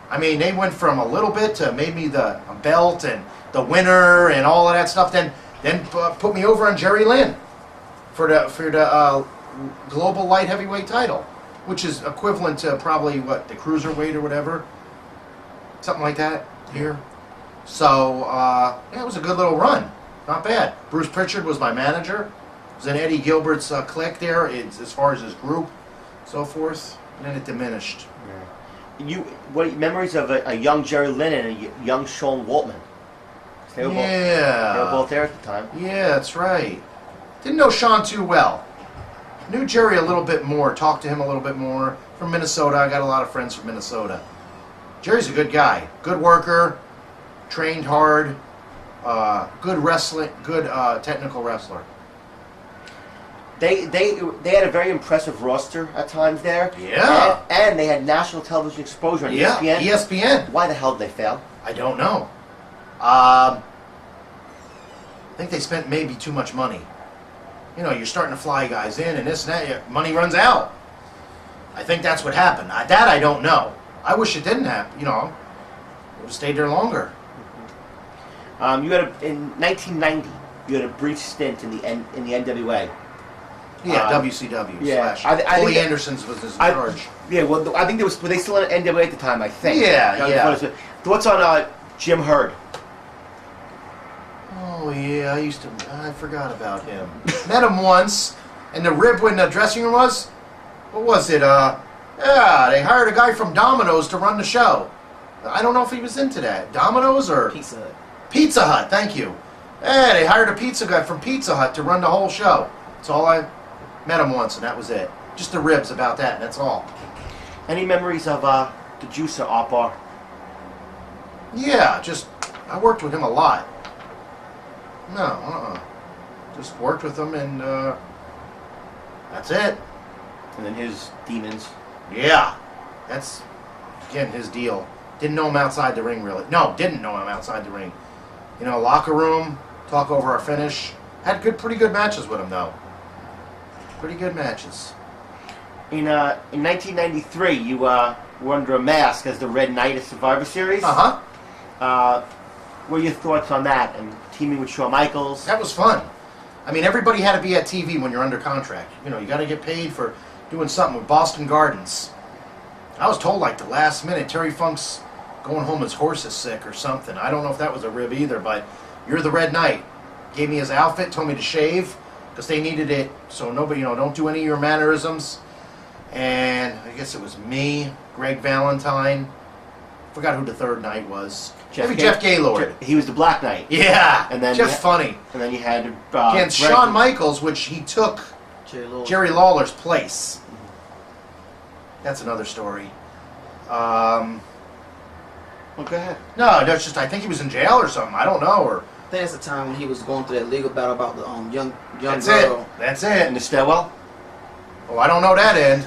D: I mean, they went from a little bit to made me a belt and the winner and all of that stuff. Then put me over on Jerry Lynn for the global light heavyweight title, which is equivalent to probably the cruiserweight or whatever, something like that here. So it was a good little run. Not bad. Bruce Pritchard was my manager. Was in Eddie Gilbert's clique there, as far as his group, so forth. And then it diminished.
E: Yeah. What memories of a young Jerry Lynn and a young Sean Waltman? They were
D: Yeah.
E: both there at the time.
D: Yeah, that's right. Didn't know Sean too well. Knew Jerry a little bit more, talked to him a little bit more. From Minnesota, I got a lot of friends from Minnesota. Jerry's a good guy. Good worker, trained hard, good wrestling, good technical wrestler.
E: They had a very impressive roster at times there.
D: Yeah.
E: And they had national television exposure on
D: Yeah,
E: ESPN.
D: ESPN.
E: Why the hell did they fail?
D: I don't know. I think they spent maybe too much money. You know, you're starting to fly guys in and this and that. Money runs out. I think that's what happened. That I don't know. I wish it didn't happen. You know, I would have stayed there longer.
E: You had in 1990. You had a brief stint in the NWA.
D: Yeah, WCW.
E: yeah,
D: Slash.
E: I think
D: Bully
E: that-
D: Anderson's was his charge.
E: Yeah, well, I think were they still in NWA at the time? I think.
D: Yeah,
E: That was
D: yeah.
E: what it was. Thoughts on Jim Herd?
D: Oh yeah, I forgot about him. Met him once, and the rib in the dressing room was, what was it? Yeah, they hired a guy from Domino's to run the show. I don't know if he was into that. Domino's or
A: Pizza Hut.
D: Pizza Hut. Thank you. Yeah, they hired a pizza guy from Pizza Hut to run the whole show. That's all I met him once, and that was it. Just the ribs about that, and that's all.
E: Any memories of the Juicer Opar?
D: Yeah, just I worked with him a lot. No, just worked with him, and that's it.
E: And then his demons.
D: Yeah, that's again his deal. Didn't know him outside the ring, really. No, didn't know him outside the ring. You know, locker room, talk over our finish. Had pretty good matches with him though. Pretty good matches.
E: In 1993, you were under a mask as the Red Knight of Survivor Series. What are your thoughts on that and teaming with Shawn Michaels?
D: That was fun. I mean, everybody had to be at TV when you're under contract. You know, you got to get paid for doing something with Boston Gardens. I was told like the last minute Terry Funk's going home, his horse is sick or something. I don't know if that was a rib either, but you're the Red Knight. Gave me his outfit, told me to shave because they needed it. So nobody, you know, don't do any of your mannerisms. And I guess it was me, Greg Valentine. Forgot who the third knight was. Maybe Jeff Gaylord.
E: He was the Black Knight.
D: Yeah,
E: And then
D: just funny.
E: And then you had
D: Against Shawn Michaels, which he took Jerry Lawler's place. That's another story.
E: Well, go ahead.
D: No, that's just I think he was in jail or something. I don't know. Or
A: I think that's the time when he was going through that legal battle about the young
D: that's
A: girl.
D: it. That's
E: In
D: it.
E: the stairwell.
D: Oh, I don't know that end.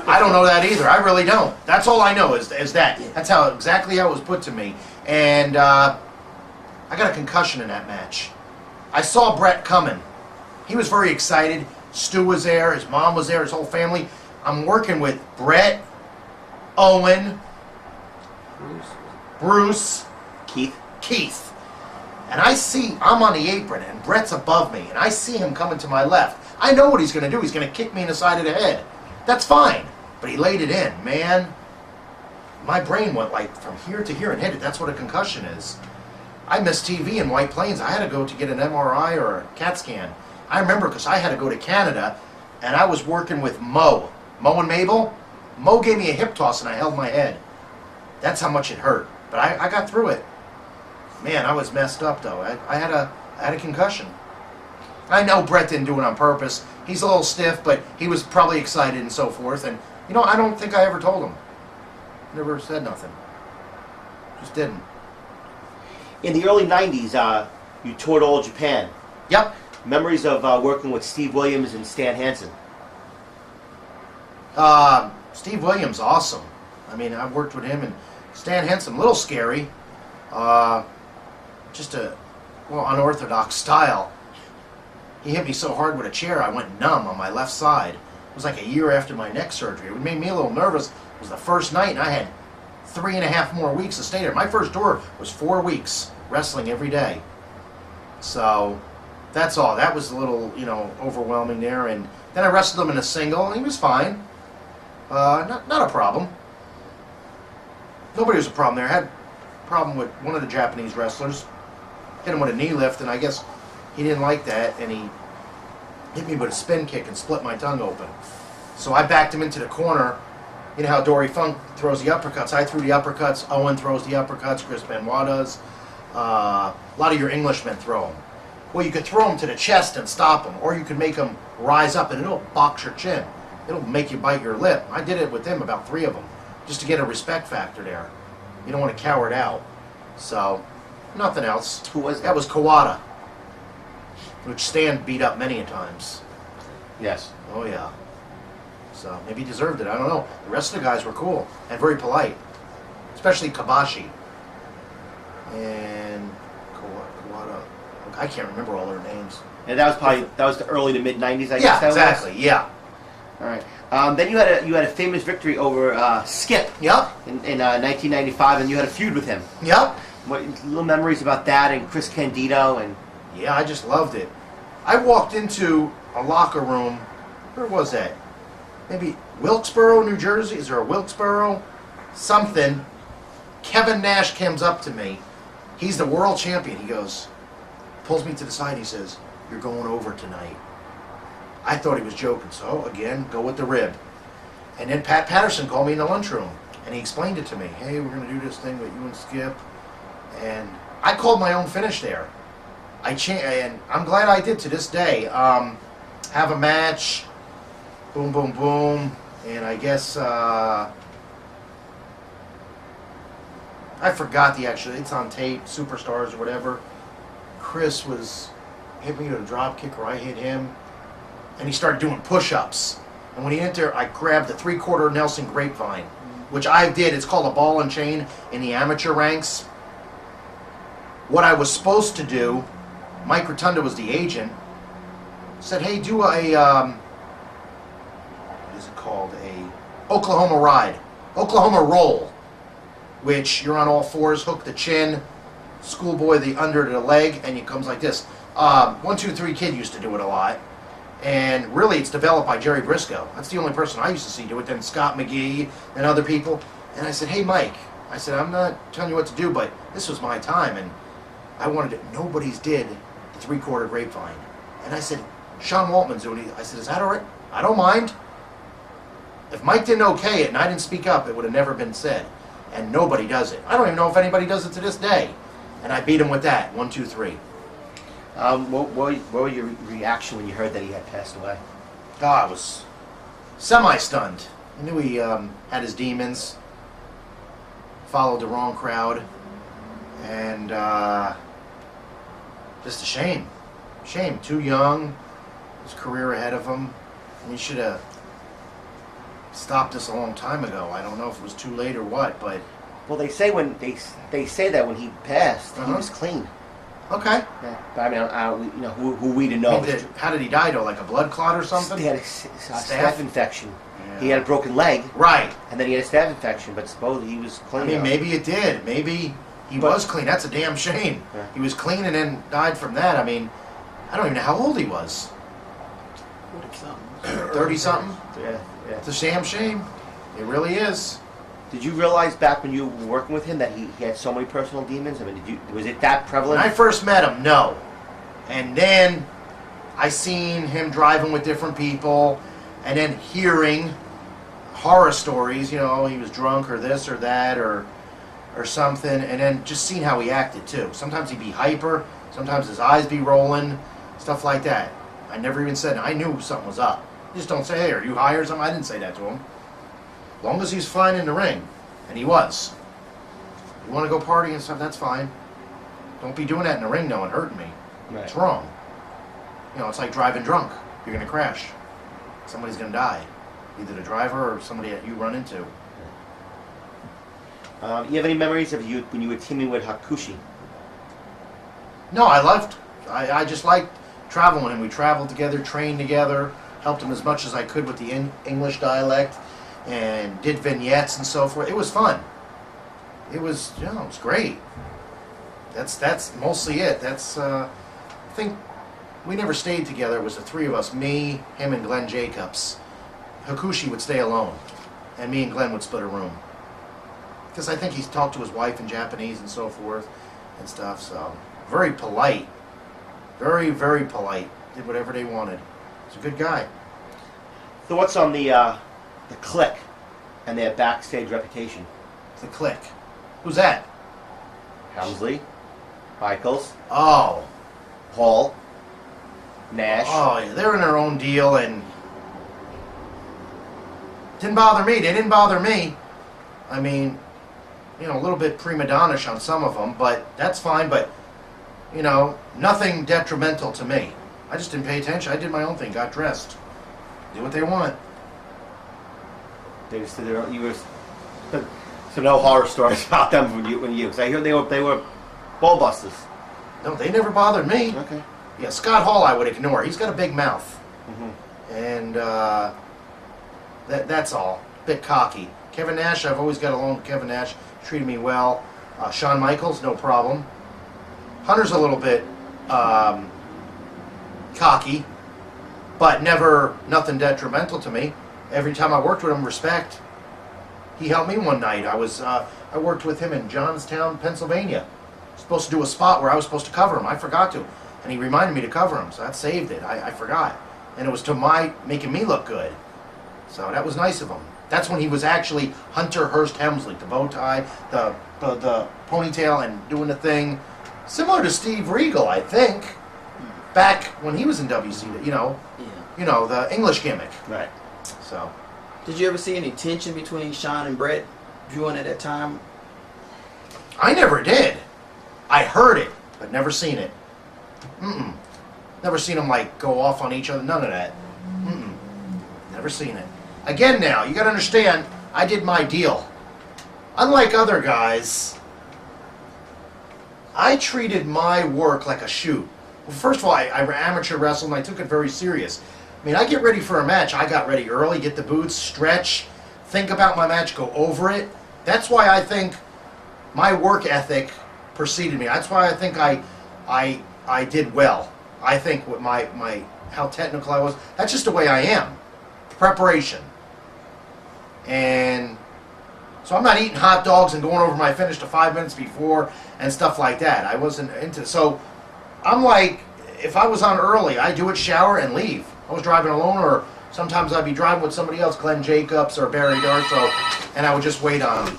D: I don't know that either. I really don't. That's all I know is that. That's how exactly how it was put to me. And I got a concussion in that match. I saw Brett coming. He was very excited. Stu was there. His mom was there. His whole family. I'm working with Brett, Owen, Bruce, Keith. And I'm on the apron, and Brett's above me, and I see him coming to my left. I know what he's going to do. He's going to kick me in the side of the head. That's fine. But he laid it in. Man, my brain went like from here to here and hit it. That's what a concussion is. I missed TV in White Plains. I had to go to get an MRI or a CAT scan. I remember because I had to go to Canada, and I was working with Mo and Mabel. Mo gave me a hip toss, and I held my head. That's how much it hurt. But I got through it. Man, I was messed up, though. I had a concussion. I know Brett didn't do it on purpose. He's a little stiff, but he was probably excited and so forth. And, you know, I don't think I ever told him. Never said nothing. Just didn't.
E: In the early 90s, you toured all Japan.
D: Yep.
E: Memories of working with Steve Williams and Stan Hansen.
D: Steve Williams, awesome. I mean, I've worked with him and Stan Hansen, a little scary. Just a, unorthodox style. He hit me so hard with a chair, I went numb on my left side. It was like a year after my neck surgery. It made me a little nervous. It was the first night, and I had 3.5 more weeks to stay there. My first tour was 4 weeks, wrestling every day. So, that's all. That was a little, overwhelming there. And then I wrestled him in a single, and he was fine. Not a problem. Nobody was a problem there. I had a problem with one of the Japanese wrestlers. Hit him with a knee lift, and I guess he didn't like that, and he hit me with a spin kick and split my tongue open. So I backed him into the corner. You know how Dory Funk throws the uppercuts. I threw the uppercuts. Owen throws the uppercuts. Chris Benoit does. a lot of your Englishmen throw them. Well, you could throw them to the chest and stop them, or you could make them rise up and it'll box your chin. It'll make you bite your lip. I did it with them, about 3 of them, just to get a respect factor there. You don't want to cower it out. So, nothing else.
E: Who was
D: That
E: that?
D: was Kawada, which Stan beat up many a times.
E: Yes.
D: Oh yeah. So maybe he deserved it. I don't know. The rest of the guys were cool and very polite, especially Kabashi and Kawada. I can't remember all their names.
E: And that was the early to mid '90s, I guess.
D: Yeah,
E: that
D: exactly.
E: Was?
D: Yeah.
E: All right. Then you had a famous victory over Skip
D: Yep.
E: in 1995, and you had a feud with him.
D: Yep.
E: What little memories about that and Chris Candido and
D: Yeah, I just loved it. I walked into a locker room. Where was that? Maybe Wilkesboro, New Jersey. Is there a Wilkesboro? Something. Kevin Nash comes up to me. He's the world champion. He goes, pulls me to the side. He says, "You're going over tonight." I thought he was joking. So again, go with the rib. And then Pat Patterson called me in the lunchroom and he explained it to me. Hey, we're going to do this thing with you and Skip. And I called my own finish there. And I'm glad I did to this day. Have a match, boom, boom, boom, and I guess I forgot it's on tape, Superstars or whatever. Chris hit me with a drop kick, or I hit him, and he started doing push-ups. And when he hit there, I grabbed the 3/4 Nelson Grapevine, which I did. It's called a ball and chain in the amateur ranks. What I was supposed to do, Mike Rotunda was the agent, said, hey, do what is it called? A Oklahoma ride. Oklahoma roll, which you're on all fours, hook the chin, schoolboy the under to the leg, and it comes like this. 1, 2, 3 Kid used to do it a lot. And really, it's developed by Jerry Briscoe. That's the only person I used to see do it. Then Scott McGee and other people. And I said, hey, Mike. I said, I'm not telling you what to do, but this was my time, and I wanted it. Nobody's did the 3/4 Grapevine. And I said, Sean Waltman's doing it. I said, is that all right? I don't mind. If Mike didn't okay it and I didn't speak up, it would have never been said. And nobody does it. I don't even know if anybody does it to this day. And I beat him with that. 1, 2, 3.
E: what was your reaction when you heard that he had passed away?
D: Oh, I was semi-stunned. I knew he had his demons, followed the wrong crowd, and just a shame. Shame. Too young, his career ahead of him. And he should have stopped this a long time ago. I don't know if it was too late or what, but...
E: Well, they say they say that when he passed, he was clean.
D: Okay.
E: Yeah, but I mean, who we to know?
D: How did he die, though? Like a blood clot or something?
E: He had a staph infection.
D: Yeah.
E: He had a broken leg,
D: Right.
E: and then he had a staph infection. But supposedly he was clean.
D: I mean, maybe it did. Maybe he was clean. That's a damn shame.
E: Yeah.
D: He was clean and then died from that. I mean, I don't even know how old he was. 30-something?
E: Yeah.
D: It's a damn shame. It really is.
E: Did you realize back when you were working with him that he had so many personal demons? I mean, was it that
D: When
E: prevalent?
D: I first met him, no. And then I seen him driving with different people and then hearing horror stories, he was drunk or this or that or something, and then just seeing how he acted too. Sometimes he'd be hyper, sometimes his eyes be rolling, stuff like that. I never even said, I knew something was up. You just don't say, hey, are you high or something? I didn't say that to him. As long as he's fine in the ring, and he was. You want to go party and stuff, that's fine. Don't be doing that in the ring, though, and hurting me.
E: Right.
D: It's wrong. It's like driving drunk. You're going to crash. Somebody's going to die. Either the driver or somebody that you run into.
E: You have any memories of you when you were teaming with Hakushi?
D: No, I just liked traveling with him. We traveled together, trained together, helped him as much as I could with the English dialect, and did vignettes and so forth. It was fun. It was, it was great. That's mostly it. I think we never stayed together. It was the 3 of us, me, him, and Glenn Jacobs. Hakushi would stay alone, and me and Glenn would split a room. Because I think he talked to his wife in Japanese and so forth and stuff, so very polite. Very, very polite. Did whatever they wanted. He's a good guy.
E: Thoughts on the Click and their backstage reputation?
D: The Click. Who's that?
E: Helmsley, Michaels,
D: Oh,
E: Hall, Nash.
D: oh, yeah, they're in their own deal, and didn't bother me. They didn't bother me. I mean, you know, a little bit prima donna-ish on some of them, but that's fine. But you know, nothing detrimental to me. I just didn't pay attention. I did my own thing. Got dressed. Do what they want.
E: They just did their own, you were, so no horror stories about them when you, because I hear they were ball busters.
D: No, they never bothered me.
E: Okay.
D: Yeah, Scott Hall I would ignore. He's got a big mouth.
E: Mm-hmm.
D: And that's all. Bit cocky. Kevin Nash, I've always got along with Kevin Nash. Treated me well. Shawn Michaels, no problem. Hunter's a little bit cocky, but never nothing detrimental to me. Every time I worked with him, respect. He helped me one night. I worked with him in Johnstown, Pennsylvania. Supposed to do a spot where I was supposed to cover him. I forgot to, and he reminded me to cover him, so that saved it. I forgot, and it was to making me look good. So that was nice of him. That's when he was actually Hunter Hearst Helmsley, the bow tie, the ponytail, and doing the thing, similar to Steve Regal, I think, back when he was in WCW. You know, the English gimmick.
E: Right.
D: So,
A: Did you ever see any tension between Sean and Brett Druin at that time?
D: I never did. I heard it, but never seen it. Never seen them like go off on each other. None of that. Never seen it. Again, now you got to understand. I did my deal. Unlike other guys, I treated my work like a shoot. Well, first of all, I amateur wrestled and I took it very serious. I mean, I get ready for a match. I got ready early, get the boots, stretch, think about my match, go over it. That's why I think my work ethic preceded me. That's why I think I did well. I think with my how technical I was. That's just the way I am. Preparation. And so I'm not eating hot dogs and going over my finish to 5 minutes before and stuff like that. I wasn't into. So I'm like, if I was on early, I do it, shower, and leave. I was driving alone, or sometimes I'd be driving with somebody else, Glenn Jacobs or Barry Darso, and I would just wait on them.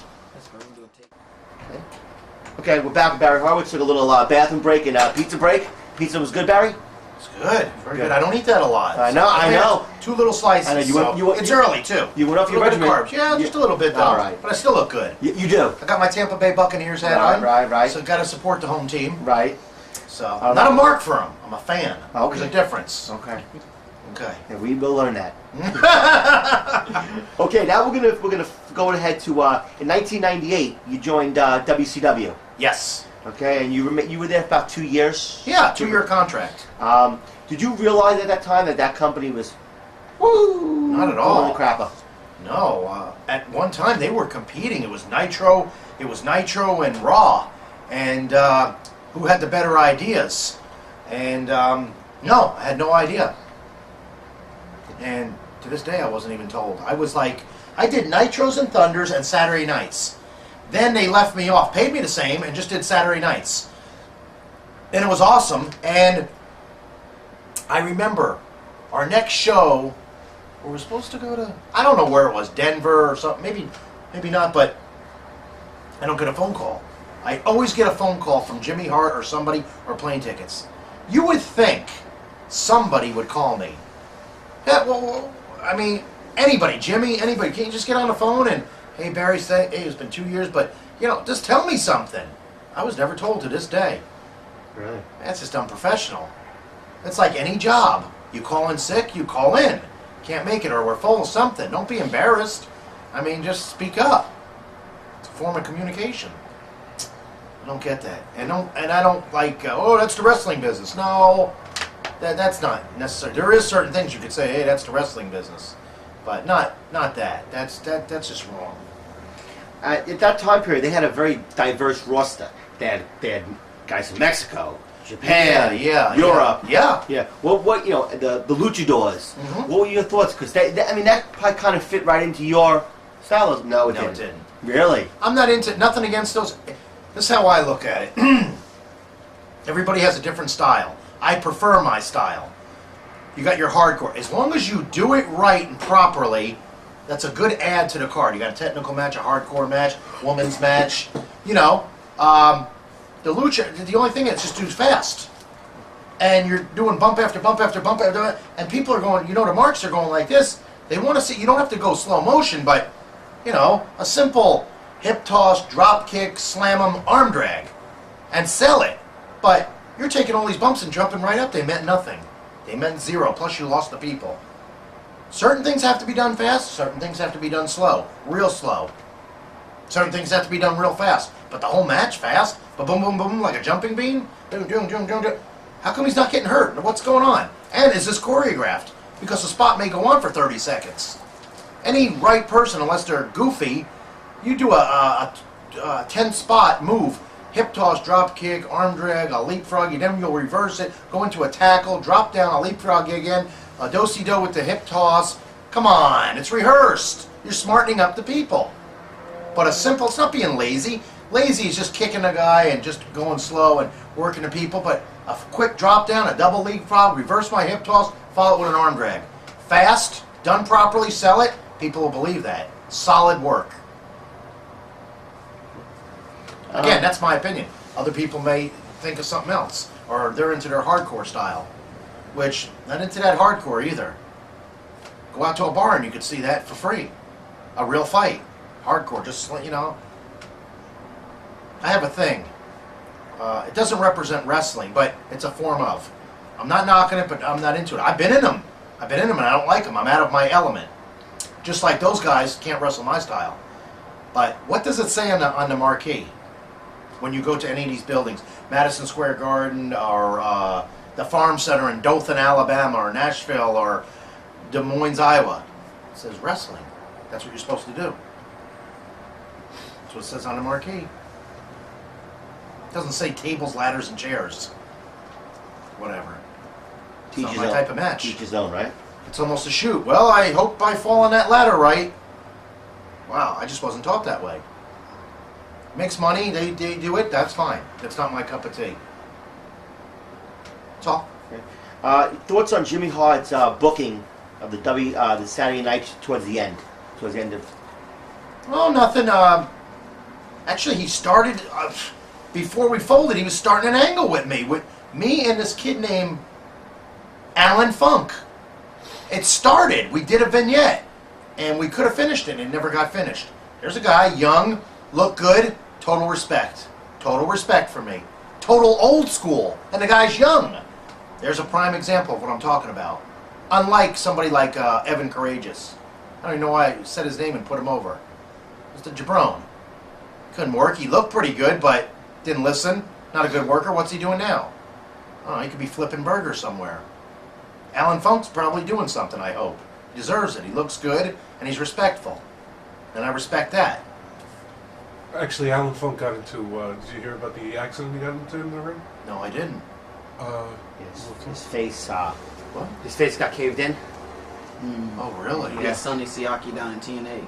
E: Okay, we're back with Barry Horowitz. Took a little bathroom break and pizza break. Pizza was good, Barry?
D: It's good, very good. I don't eat that a lot.
E: I know, I know.
D: 2 little slices.
E: I know,
D: It's early too.
E: You went off your
D: a little bit of
E: regimen.
D: carbs. Yeah, just a little bit though.
E: All right.
D: But I still look good.
E: You do.
D: I got my Tampa Bay Buccaneers hat on.
E: Right.
D: So got to support the home team.
E: Right.
D: So I'm not a mark for them. I'm a fan.
E: Okay.
D: There's a difference.
E: Okay.
D: Okay.
E: Yeah, we will learn that. Okay, now we're gonna go ahead to in 1998. You joined WCW.
D: Yes.
E: Okay, and you were there for about 2 years.
D: Yeah, 2-year contract.
E: Did you realize at that time that company was woo?
D: Not at all.
E: Holy crapper.
D: No. At one time they were competing. It was Nitro. It was Nitro and Raw, and who had the better ideas? And no, I had no idea. And to this day, I wasn't even told. I was like, I did Nitros and Thunders and Saturday nights. Then they left me off, paid me the same, and just did Saturday nights. And it was awesome. And I remember our next show, we were supposed to go to, I don't know where it was, Denver or something. Maybe not, but I don't get a phone call. I always get a phone call from Jimmy Hart or somebody, or plane tickets. You would think somebody would call me. Yeah, well, I mean, anybody, Jimmy, anybody. Can you just get on the phone and, hey, Barry, say, hey, it's been 2 years, but, you know, just tell me something. I was never told to this day.
E: Really?
D: That's just unprofessional. It's like any job. You call in sick, you call in. Can't make it, or we're full of something. Don't be embarrassed. I mean, just speak up. It's a form of communication. I don't get that. And I don't like, oh, that's the wrestling business. No. That's not necessary. There is certain things you could say, hey, that's the wrestling business, but not that. That's just wrong.
E: At that time period, they had a very diverse roster. They had guys from Mexico, Japan, Europe.
D: Yeah.
E: Well, what the luchadors.
D: Mm-hmm.
E: What were your thoughts? Because I mean, that probably kind of fit right into your style. No, it didn't. Really?
D: I'm not into nothing against those. This is how I look at it. Everybody has a different style. I prefer my style. You got your hardcore. As long as you do it right and properly, that's a good add to the card. You got a technical match, a hardcore match, women's match. You know, The lucha, the only thing is just too fast. And you're doing bump after bump after bump after, and people are going, the marks are going like this. They want to see, you don't have to go slow motion, but, a simple hip toss, drop kick, slam 'em, arm drag, and sell it. But you're taking all these bumps and jumping right up. They meant nothing. They meant zero, plus you lost the people. Certain things have to be done fast, certain things have to be done slow, real slow. Certain things have to be done real fast. But the whole match fast, boom, boom, boom, like a jumping bean? Doom, doom, doom, doom, doom. How come he's not getting hurt? What's going on? And is this choreographed? Because the spot may go on for 30 seconds. Any right person, unless they're goofy, you do a 10-spot move, hip toss, drop kick, arm drag, a leapfrog, then you'll reverse it, go into a tackle, drop down, a leapfrog again, a do-si-do with the hip toss. Come on, it's rehearsed. You're smartening up the people. But it's not being lazy. Lazy is just kicking a guy and just going slow and working the people, but a quick drop down, a double leapfrog, reverse my hip toss, follow it with an arm drag. Fast, done properly, sell it, people will believe that. Solid work. Again, that's my opinion. Other people may think of something else, or they're into their hardcore style, which, not into that hardcore either. Go out to a bar and you could see that for free. A real fight. Hardcore, just, I have a thing. It doesn't represent wrestling, but it's a form of. I'm not knocking it, but I'm not into it. I've been in them. And I don't like them. I'm out of my element. Just like those guys can't wrestle my style. But what does it say on the marquee when you go to any of these buildings? Madison Square Garden, or the Farm Center in Dothan, Alabama, or Nashville, or Des Moines, Iowa. It says wrestling. That's what you're supposed to do. That's what it says on the marquee. It doesn't say tables, ladders, and chairs. Whatever. It's not my type of match.
E: Teach his own, right?
D: It's almost a shoot. Well, I hope I fall on that ladder right. Wow, I just wasn't taught that way. Makes money, they do it, that's fine. That's not my cup of tea. That's all.
E: Okay. Thoughts on Jimmy Hart's booking of the Saturday night towards the end of...
D: Well, nothing. Actually, he started... before we folded, he was starting an angle with me and this kid named Alan Funk. It started. We did a vignette, and we could have finished it, and it never got finished. There's a guy, young, look good, total respect. Total respect for me. Total old school, and the guy's young. There's a prime example of what I'm talking about. Unlike somebody like Evan Courageous. I don't even know why I said his name and put him over. Mr. Jabron. Couldn't work. He looked pretty good, but didn't listen. Not a good worker. What's he doing now? Oh, he could be flipping burgers somewhere. Alan Funk's probably doing something, I hope. He deserves it. He looks good, and he's respectful. And I respect that.
F: Actually, Alan Funk got into, did you hear about the accident he got into in the ring?
D: No, I didn't.
E: His face,
D: What?
E: his face got caved in.
D: Oh, really?
A: Yeah, Sonny Siaki down in TNA.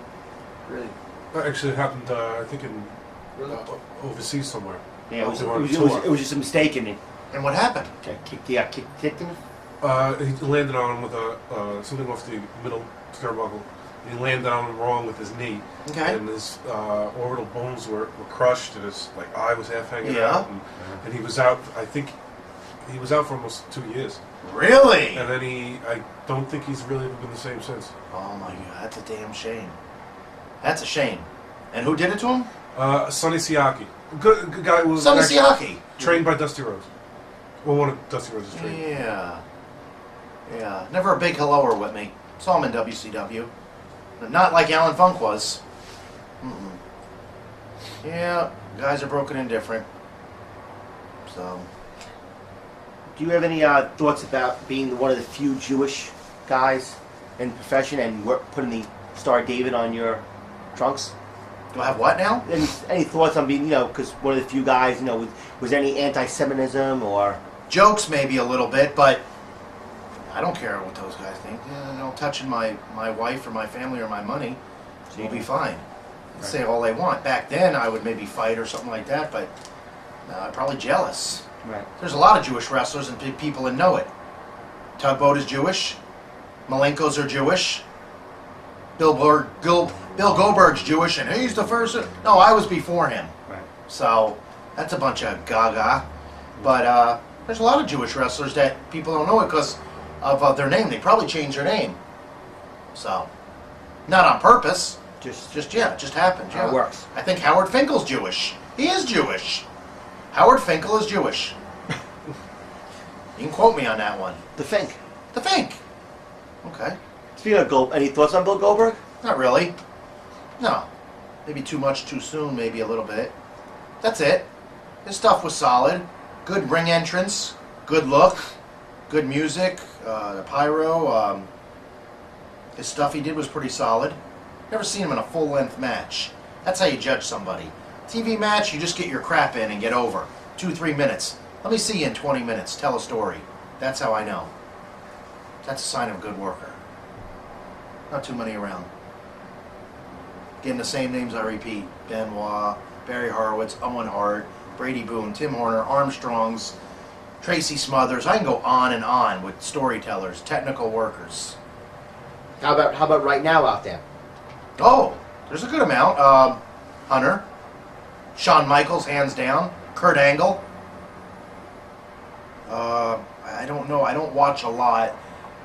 A: Really?
F: Actually, it happened, I think, in
A: Really?
F: overseas somewhere.
E: Yeah,
F: They were on tour.
E: it was just a mistake, and
D: And what happened?
E: kicked him.
F: He landed on him with something off the middle turnbuckle. He landed on him wrong with his knee,
D: Okay.
F: and his orbital bones were crushed, and his eye was half hanging
D: Yeah.
F: out, and he was out. I think he was out for almost 2 years,
D: Really?
F: and then I don't think he's really ever been the same since.
D: Oh, my God. That's a damn shame. That's a shame. And who did it to him?
F: Sonny Siaki, good guy, was
D: Sonny
F: actually
D: Siaki.
F: trained by Dusty Rhodes. Well, one of Dusty Rhodes' trained.
D: Yeah. Yeah. Never a big helloer with me. Saw him in WCW. Not like Alan Funk was. Mm-mm. Yeah, guys are broken and different. So,
E: Do you have any thoughts about being one of the few Jewish guys in the profession and putting the Star David on your trunks?
D: do I have what now?
E: Any thoughts on being, because one of the few guys, was there any anti-Semitism or...
D: Jokes maybe a little bit, but I don't care what those guys think. Touching my wife or my family or my money, so you'll be fine. Right. Say all they want. Back then, I would maybe fight or something like that, but I'm probably jealous.
E: Right.
D: There's a lot of Jewish wrestlers and people that know it. Tugboat is Jewish. Malenkos are Jewish. Bill Goldberg's Jewish, and he's the first. No, I was before him.
E: Right.
D: So That's a bunch of gaga. But there's a lot of Jewish wrestlers that people don't know it because of their name. They probably changed their name. So, not on purpose. Just happened.
E: How it works.
D: I think Howard Finkel's Jewish. He is Jewish. Howard Finkel is Jewish. You can quote me on that one.
E: The Fink.
D: The Fink. Okay.
E: Speaking of Gold, any thoughts on Bill Goldberg?
D: Not really. No. Maybe too much too soon, maybe a little bit. That's it. His stuff was solid. Good ring entrance. Good look. Good music. The pyro. His stuff he did was pretty solid. Never seen him in a full-length match. That's how you judge somebody. TV match, you just get your crap in and get over. 2-3 minutes. Let me see you in 20 minutes. Tell a story. That's how I know. That's a sign of a good worker. Not too many around. Getting the same names I repeat. Benoit, Barry Horowitz, Owen Hart, Brady Boone, Tim Horner, Armstrongs, Tracy Smothers. I can go on and on with storytellers, technical workers.
E: How about right now out there?
D: Oh, there's a good amount. Hunter, Shawn Michaels, hands down. Kurt Angle. I don't know. I don't watch a lot.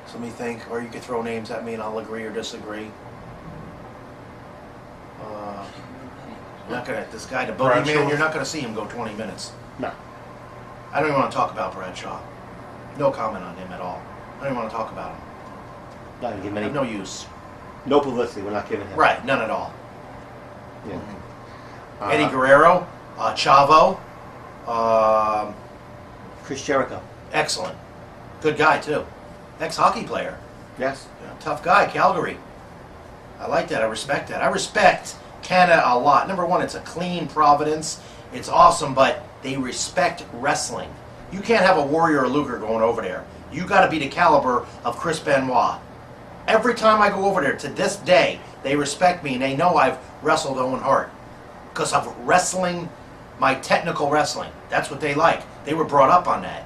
D: So let me think. Or you could throw names at me and I'll agree or disagree. You're not gonna. This guy, the
F: Bradshaw?
D: Boogeyman, you're not gonna see him go 20 minutes.
E: No.
D: I don't even want to talk about Bradshaw. No comment on him at all. I don't even want to talk about him.
E: Not gonna give him
D: I
E: any.
D: have no use.
E: No publicity. We're not giving him.
D: Right, none at all.
E: Yeah.
D: Eddie Guerrero, Chavo,
E: Chris Jericho.
D: excellent. Good guy, too. Ex-hockey player.
E: Yes.
D: Yeah, tough guy, Calgary. I like that. I respect that. I respect Canada a lot. Number one, it's a clean Providence. It's awesome, but they respect wrestling. You can't have a Warrior or Luger going over there. You got to be the caliber of Chris Benoit. Every time I go over there, to this day, they respect me and they know I've wrestled Owen Hart. Because of wrestling, my technical wrestling. That's what they like. They were brought up on that.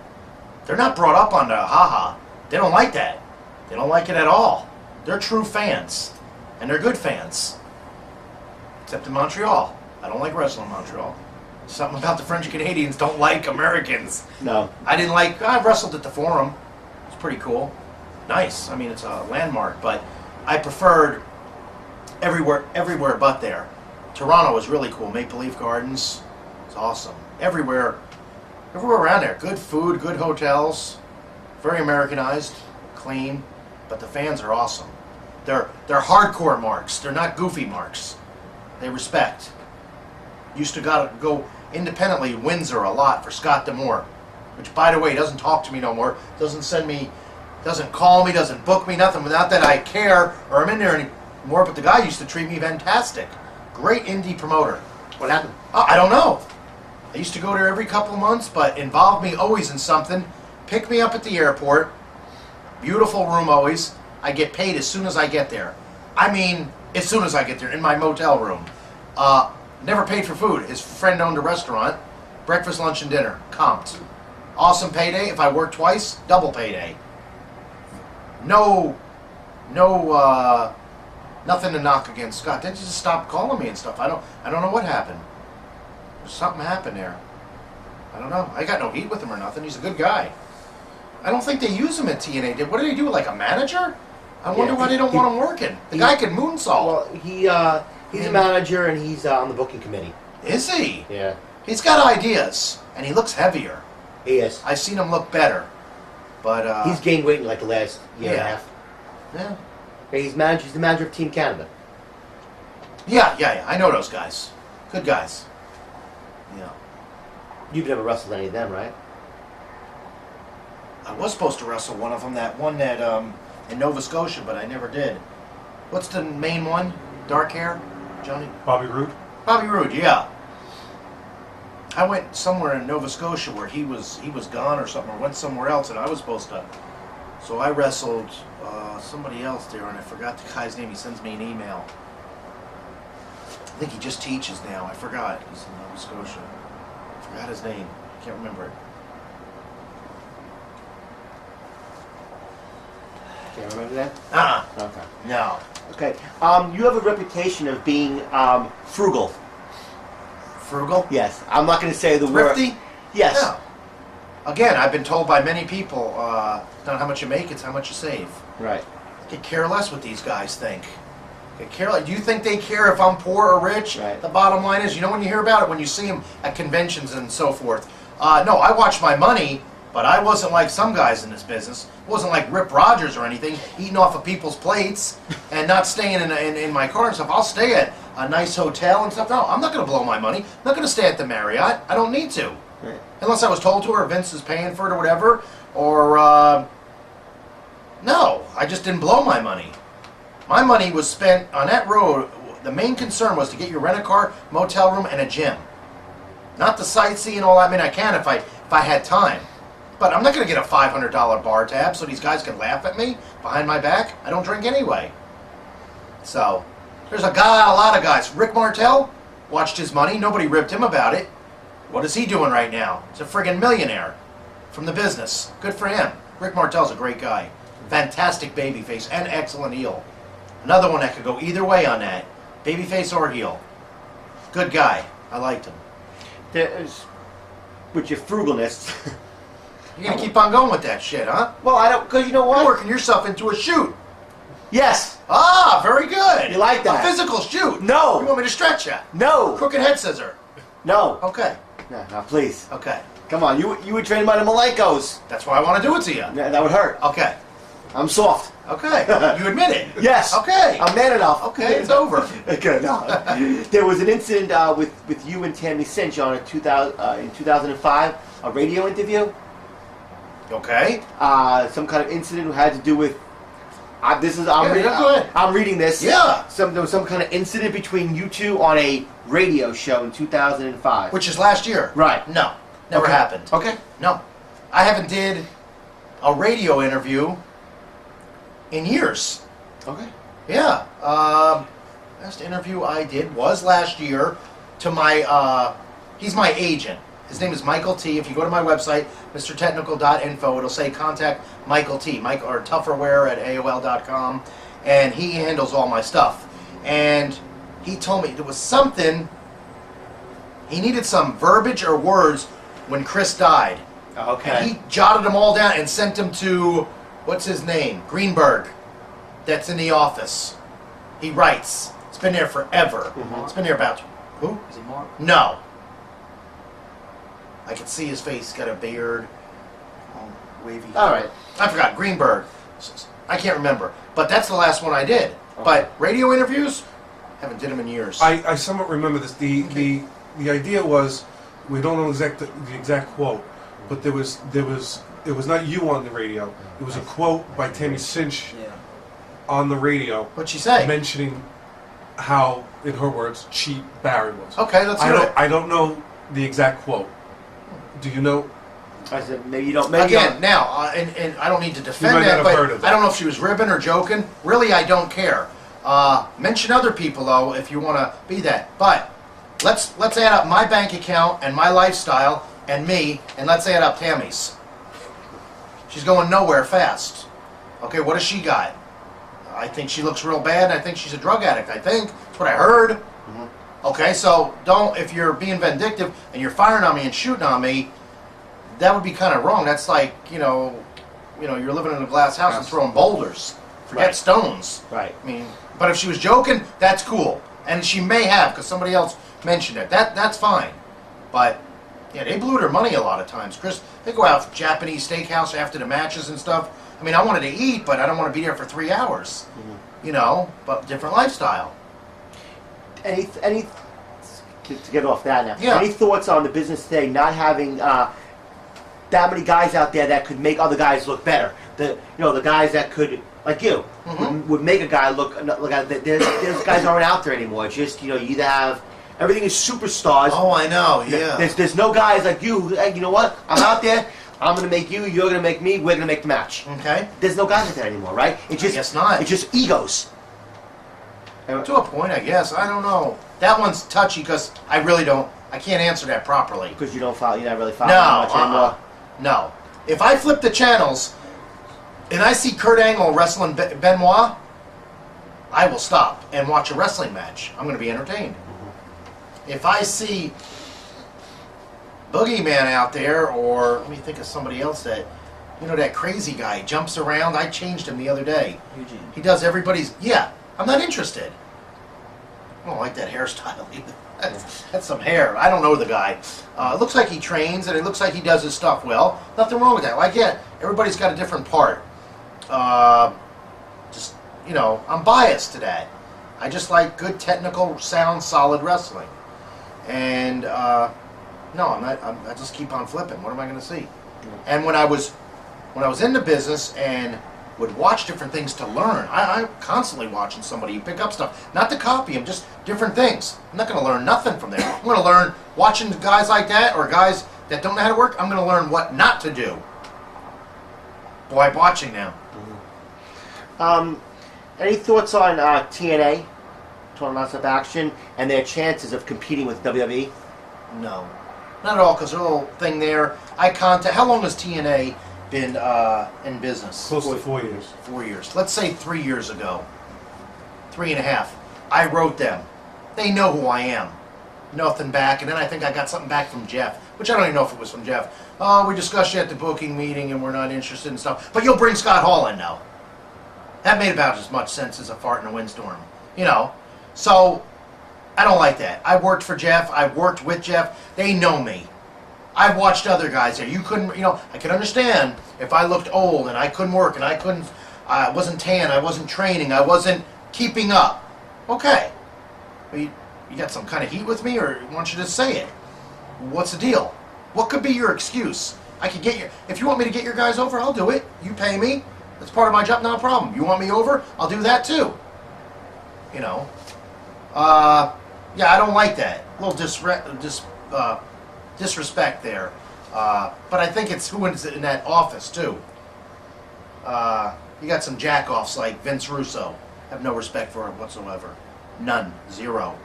D: They're not brought up on the ha-ha. They don't like that. They don't like it at all. They're true fans. And they're good fans. Except in Montreal. I don't like wrestling in Montreal. Something about the French Canadians don't like Americans.
E: No.
D: I wrestled at the Forum. It's pretty cool. Nice. I mean, it's a landmark, but I preferred everywhere but there. Toronto was really cool. Maple Leaf Gardens. It's awesome. Everywhere around there. Good food, good hotels. Very Americanized, clean, but the fans are awesome. They're hardcore marks. They're not goofy marks. They respect. Used to go independently Windsor a lot for Scott D'Amore, which, by the way, doesn't talk to me no more. Doesn't send me, doesn't call me, doesn't book me, nothing. Not that I care or I'm in there anymore, but the guy used to treat me fantastic. Great indie promoter.
E: What happened?
D: I don't know. I used to go there every couple of months, but involved me always in something. Pick me up at the airport. Beautiful room always. I get paid as soon as I get there. I mean, as soon as I get there, in my motel room. Never paid for food. His friend owned a restaurant. Breakfast, lunch, and dinner. Comped. Awesome payday. If I work twice, double payday. No, nothing to knock against Scott. They just stopped calling me and stuff. I don't know what happened. Something happened there. I don't know. I got no heat with him or nothing. He's a good guy. I don't think they use him at TNA. What do they do, like a manager? I wonder why they don't want him working. The guy can moonsault.
E: Well, he's a manager and he's on the booking committee.
D: Is he?
E: Yeah.
D: He's got ideas, and he looks heavier.
E: He is.
D: I've seen him look better. But
E: He's gained weight in like the last year and a half.
D: Yeah.
E: Yeah, he's the manager of Team Canada.
D: Yeah. I know those guys. Good guys. Yeah.
E: You've never wrestled any of them, right?
D: I was supposed to wrestle one of them, that in Nova Scotia, but I never did. What's the main one? Dark hair? Johnny?
F: Bobby Roode.
D: Bobby Roode, yeah. I went somewhere in Nova Scotia where he was gone or something, or went somewhere else, and I was supposed to. So I wrestled somebody else there, and I forgot the guy's name. He sends me an email. I think he just teaches now. I forgot. He's in Nova Scotia. I forgot his name. Can't remember it.
E: Can't remember that? Okay.
D: No.
E: Okay. You have a reputation of being frugal.
D: Frugal?
E: Yes. I'm not going to say the word.
D: Thrifty?
E: Yes.
D: Yeah. Again, I've been told by many people, it's not how much you make, it's how much you save.
E: Right.
D: Could care less what these guys think. Could care less. Do you think they care if I'm poor or rich?
E: Right.
D: The bottom line is, you know when you hear about it, when you see them at conventions and so forth. No, I watch my money, but I wasn't like some guys in this business. I wasn't like Rip Rogers or anything, eating off of people's plates and not staying in my car and stuff. I'll stay at a nice hotel and stuff. No, I'm not going to blow my money. I'm not going to stay at the Marriott. I don't need to.
E: Right.
D: Unless I was told to, or Vince is paying for it or whatever. Or, no, I just didn't blow my money. My money was spent on that road. The main concern was to get your rent-a-car, motel room, and a gym. Not the sightseeing and all that. I mean, I can if I had time. But I'm not going to get a $500 bar tab so these guys can laugh at me behind my back. I don't drink anyway. So, there's a lot of guys. Rick Martel watched his money. Nobody ripped him about it. What is he doing right now? He's a friggin' millionaire from the business. Good for him. Rick Martel's a great guy. Fantastic babyface and excellent heel. Another one that could go either way on that. Babyface or heel. Good guy. I liked him.
E: There's, with your frugalness.
D: You're going to keep on going with that shit, huh?
E: Well, I don't, because you know
D: You're
E: what?
D: working yourself into a shoot.
E: Yes.
D: Ah, very good.
E: You like that?
D: A physical shoot.
E: No.
D: You want me to stretch you?
E: No.
D: Crooked head scissor.
E: No.
D: Okay.
E: No, please.
D: Okay.
E: Come on, you were trained by the Malenkos.
D: That's why I want to do it to you.
E: Yeah, that would hurt.
D: Okay.
E: I'm soft.
D: Okay. You admit it.
E: Yes.
D: Okay.
E: I'm man enough.
D: Okay, it's over.
E: Okay, no. There was an incident with you and Tammy Cinch on in 2005, a radio interview.
D: Okay.
E: Some kind of incident had to do with.
D: Go ahead.
E: I'm reading this.
D: Yeah.
E: There was some kind of incident between you two on a radio show in 2005.
D: Which is last year.
E: Right.
D: No. Never
E: Okay.
D: happened.
E: Okay.
D: No. I haven't did a radio interview in years.
E: Okay.
D: Yeah. Last interview I did was last year to my, he's my agent. His name is Michael T. If you go to my website, mrtechnical.info, it'll say contact Michael T. Mike or tougherware@aol.com, and he handles all my stuff. And he told me there was something. He needed some verbiage or words when Chris died.
E: Okay.
D: And he jotted them all down and sent them to what's his name, Greenberg. That's in the office. He writes. It's been there forever. It's been there about who?
A: Is it Mark?
D: No. I can see his face. He's got a beard.
A: Wavy.
E: All right.
D: I forgot. Greenberg. I can't remember. But that's the last one I did.
E: Okay.
D: But radio interviews, haven't did them in years.
F: I somewhat remember this. The idea was, we don't know the exact quote, but it was not you on the radio. It was a quote by Tammy Cinch
A: Yeah.
F: on the radio
D: What'd she say?
F: mentioning how, in her words, cheap Barry was.
D: Okay, let's hear it.
F: I don't know the exact quote. Do you know?
E: I said maybe you don't. Maybe
D: Again, now, and I don't need to defend
F: You might
D: that,
F: not
D: but
F: have heard of that.
D: I don't know if she was ribbing or joking. Really, I don't care. Mention other people though, if you want to be that. But let's add up my bank account and my lifestyle and me, and let's add up Tammy's. She's going nowhere fast. Okay, what has she got? I think she looks real bad. And I think she's a drug addict. I think that's what I heard. Okay, so don't, if you're being vindictive and you're firing on me and shooting on me, that would be kind of wrong. That's like, you're living in a glass house and throwing boulders. Forget
E: Right.
D: stones.
E: Right.
D: I mean, but if she was joking, that's cool. And she may have, because somebody else mentioned it. That's fine. But, yeah, they blew their money a lot of times. Chris, they go out to Japanese steakhouse after the matches and stuff. I mean, I wanted to eat, but I don't want to be there for 3 hours. But different lifestyle.
E: Any to get off that now.
D: Yeah.
E: Any thoughts on the business today not having that many guys out there that could make other guys look better? The guys that could, like you, would make a guy look. There's guys aren't out there anymore. It's just you either have everything is superstars.
D: Oh, I know, yeah.
E: There's no guys like you. Who, hey, you know what? I'm out there. I'm gonna make you. You're gonna make me. We're gonna make the match.
D: Okay.
E: There's no guys like that anymore, right? It's just,
D: I guess not.
E: It's just egos.
D: To a point, I guess. I don't know. That one's touchy because I really don't. I can't answer that properly.
E: Because you don't follow. You're not really following much anymore.
D: No. If I flip the channels and I see Kurt Angle wrestling Benoit, I will stop and watch a wrestling match. I'm going to be entertained. if I see Boogeyman out there, or let me think of somebody else that, you know, that crazy guy jumps around. I changed him the other day.
A: Eugene.
D: He does everybody's. Yeah, I'm not interested. I don't like that hairstyle either. That's some hair. I don't know the guy. It looks like he trains, and it looks like he does his stuff well. Nothing wrong with that. Like, yeah, everybody's got a different part. Just, you know, I'm biased to that. I just like good, technical, sound, solid wrestling. And no, I'm not. I just keep on flipping. What am I going to see? And when I was in the business and would watch different things to learn, I'm constantly watching somebody pick up stuff, not to copy them, just different things. I'm not going to learn nothing from there. I'm going to learn watching guys like that or guys that don't know how to work. I'm going to learn what not to do. Boy, I'm watching now.
E: Any thoughts on TNA, Total Nonstop Action, and their chances of competing with WWE?
D: No, not at all. Because their little thing there. How long has TNA been in business?
F: Close to 4 years.
D: 4 years. Let's say 3 years ago. 3.5. I wrote them. They know who I am. Nothing back. And then I think I got something back from Jeff, which I don't even know if it was from Jeff. Oh, we discussed you at the booking meeting and we're not interested in stuff. But you'll bring Scott Hall in now. That made about as much sense as a fart in a windstorm. You know. So, I don't like that. I worked for Jeff. I worked with Jeff. They know me. I've watched other guys there. You couldn't, you know, I could understand if I looked old and I couldn't work and I wasn't tan, I wasn't training, I wasn't keeping up. Okay. But you got some kind of heat with me, or why don't you just say it? What's the deal? What could be your excuse? I could get you, if you want me to get your guys over, I'll do it. You pay me. That's part of my job, not a problem. You want me over? I'll do that too. You know. Yeah, I don't like that. A little disrespect there. But I think it's who is in that office too. You got some jack-offs like Vince Russo. Have no respect for it whatsoever. None. Zero.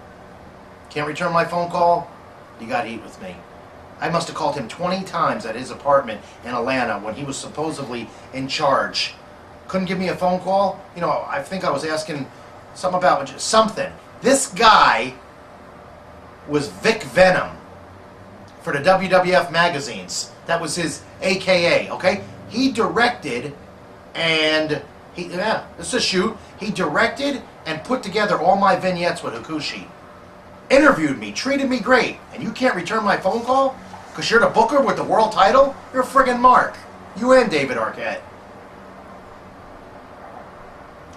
D: Can't return my phone call? You got heat with me. I must have called him 20 times at his apartment in Atlanta when he was supposedly in charge. Couldn't give me a phone call? You know, I think I was asking something about something. This guy was Vic Venom for the WWF magazines. That was his AKA, okay? He directed and this is a shoot. He directed and put together all my vignettes with Hakushi. Interviewed me, treated me great, and you can't return my phone call because you're the booker with the world title? You're a friggin' mark. You and David Arquette.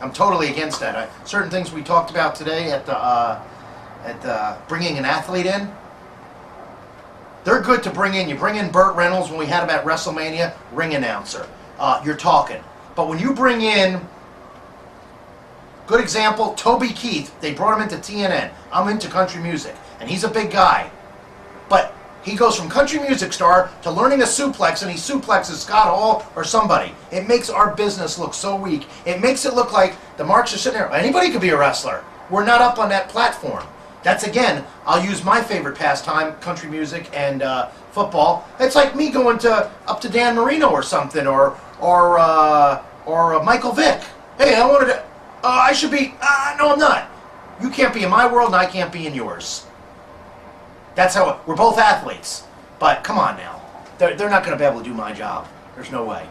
D: I'm totally against that. Certain things we talked about today at bringing an athlete in. They're good to bring in. You bring in Burt Reynolds when we had him at WrestleMania, ring announcer. You're talking. But when you bring in, good example, Toby Keith, they brought him into TNN. I'm into country music, and he's a big guy. But he goes from country music star to learning a suplex, and he suplexes Scott Hall or somebody. It makes our business look so weak. It makes it look like the marks are sitting there. Anybody could be a wrestler. We're not up on that platform. That's, again, I'll use my favorite pastime, country music and football. It's like me going up to Dan Marino or something, or Michael Vick. Hey, I wanted to, I should be, no I'm not. You can't be in my world and I can't be in yours. That's how, we're both athletes. But come on now. They're not going to be able to do my job. There's no way.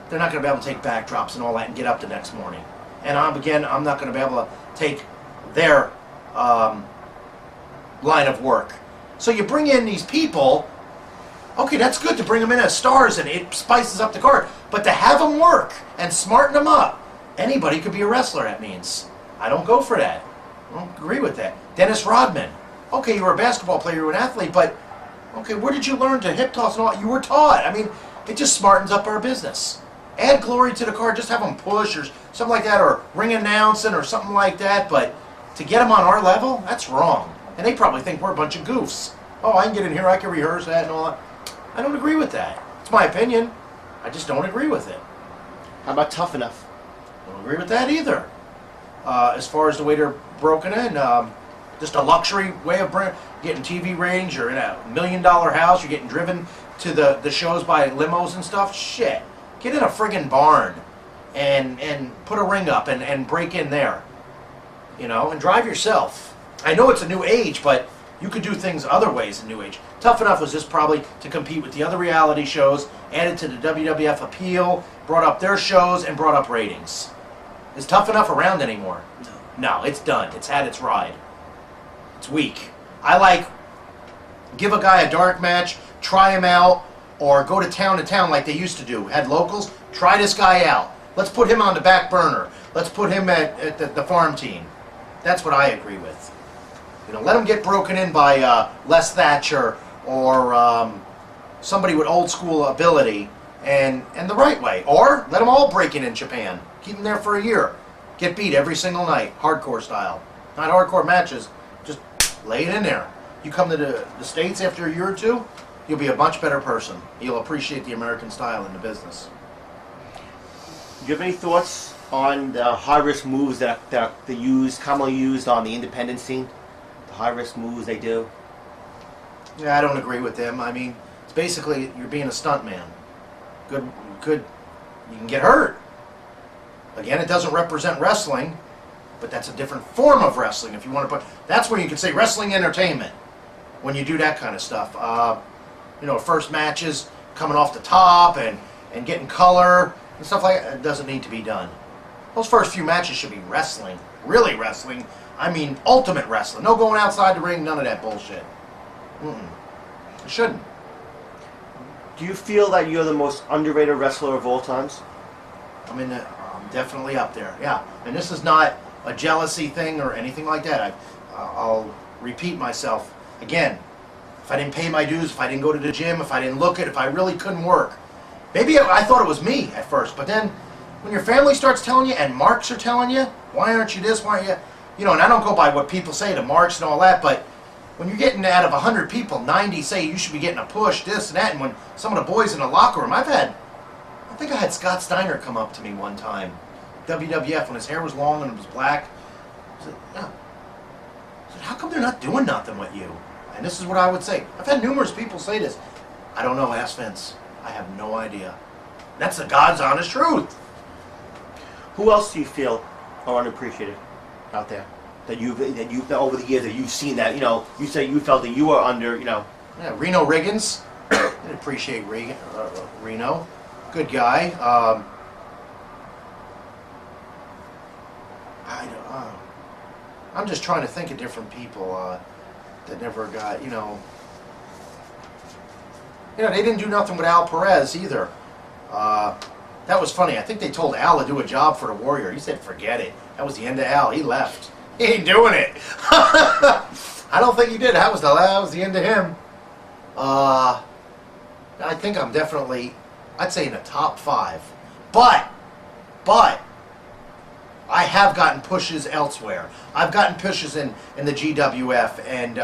D: They're not going to be able to take backdrops and all that and get up the next morning. And I'm not going to be able to take their line of work. So you bring in these people, okay, that's good to bring them in as stars and it spices up the card. But to have them work and smarten them up, anybody could be a wrestler, that means. I don't go for that. I don't agree with that. Dennis Rodman. Okay, you were a basketball player, you were an athlete, but okay, where did you learn to hip toss and all? You were taught. I mean, it just smartens up our business. Add glory to the card, just have them push or something like that, or ring announcing or something like that, but to get them on our level, that's wrong. And they probably think we're a bunch of goofs. Oh, I can get in here, I can rehearse that and all that. I don't agree with that. It's my opinion. I just don't agree with it.
E: How about Tough Enough?
D: Don't agree with that either. As far as the way they're broken in, just a luxury way of getting TV ratings. You're in a $1 million house. You're getting driven to the shows by limos and stuff. Shit. Get in a friggin' barn and put a ring up and break in there. You know, and drive yourself. I know it's a new age, but You could do things other ways in New Age. Tough Enough was just probably to compete with the other reality shows, added to the WWF appeal, brought up their shows, and brought up ratings. Is Tough Enough around anymore? No, it's done. It's had its ride. It's weak. I like, give a guy a dark match, try him out, or go to town like they used to do. Had locals, try this guy out. Let's put him on the back burner. Let's put him at the farm team. That's what I agree with. You know, let him get broken in by Les Thatcher or somebody with old school ability and the right way. Or let them all break in Japan. Keep them there for a year. Get beat every single night, hardcore style. Not hardcore matches, just lay it in there. You come to the States after a year or two, you'll be a much better person. You'll appreciate the American style in the business.
E: Do you have any thoughts on the high-risk moves that they use, commonly used on the independent scene? The high-risk moves they do?
D: Yeah, I don't agree with them. I mean, it's basically you're being a stuntman. You can get hurt. Again, it doesn't represent wrestling, but that's a different form of wrestling. If you want to put, that's where you can say wrestling entertainment when you do that kind of stuff. You know, first matches coming off the top and getting color and stuff like that. It doesn't need to be done. Those first few matches should be wrestling, really wrestling. I mean, ultimate wrestling. No going outside the ring, none of that bullshit. It shouldn't.
E: Do you feel that you're the most underrated wrestler of all times?
D: I'm definitely up there, yeah. And this is not a jealousy thing or anything like that. I'll repeat myself again. If I didn't pay my dues, if I didn't go to the gym, if I didn't look it, if I really couldn't work. Maybe I thought it was me at first, but then when your family starts telling you and marks are telling you, why aren't you this, why aren't you... You know, and I don't go by what people say, the marks and all that, but when you're getting out of 100 people, 90 say you should be getting a push, this and that, and when some of the boys in the locker room, I think I had Scott Steiner come up to me one time, WWF, when his hair was long and it was black. I said, yeah. I said, how come they're not doing nothing with you? And this is what I would say. I've had numerous people say this. I don't know, ask Vince. I have no idea. That's the God's honest truth.
E: Who else do you feel are unappreciated out there? That you've over the years that you've seen that, you know, you say you felt that you were under, you know.
D: Yeah, Reno Riggins. I appreciate Reno. Good guy. I'm just trying to think of different people that never got, you know, they didn't do nothing with Al Perez either. That was funny. I think they told Al to do a job for the Warrior. He said, forget it. That was the end of Al. He left. He ain't doing it. I don't think he did. That was the end of him. I think I'm definitely, I'd say in the top 5. But I have gotten pushes elsewhere. I've gotten pushes in the GWF and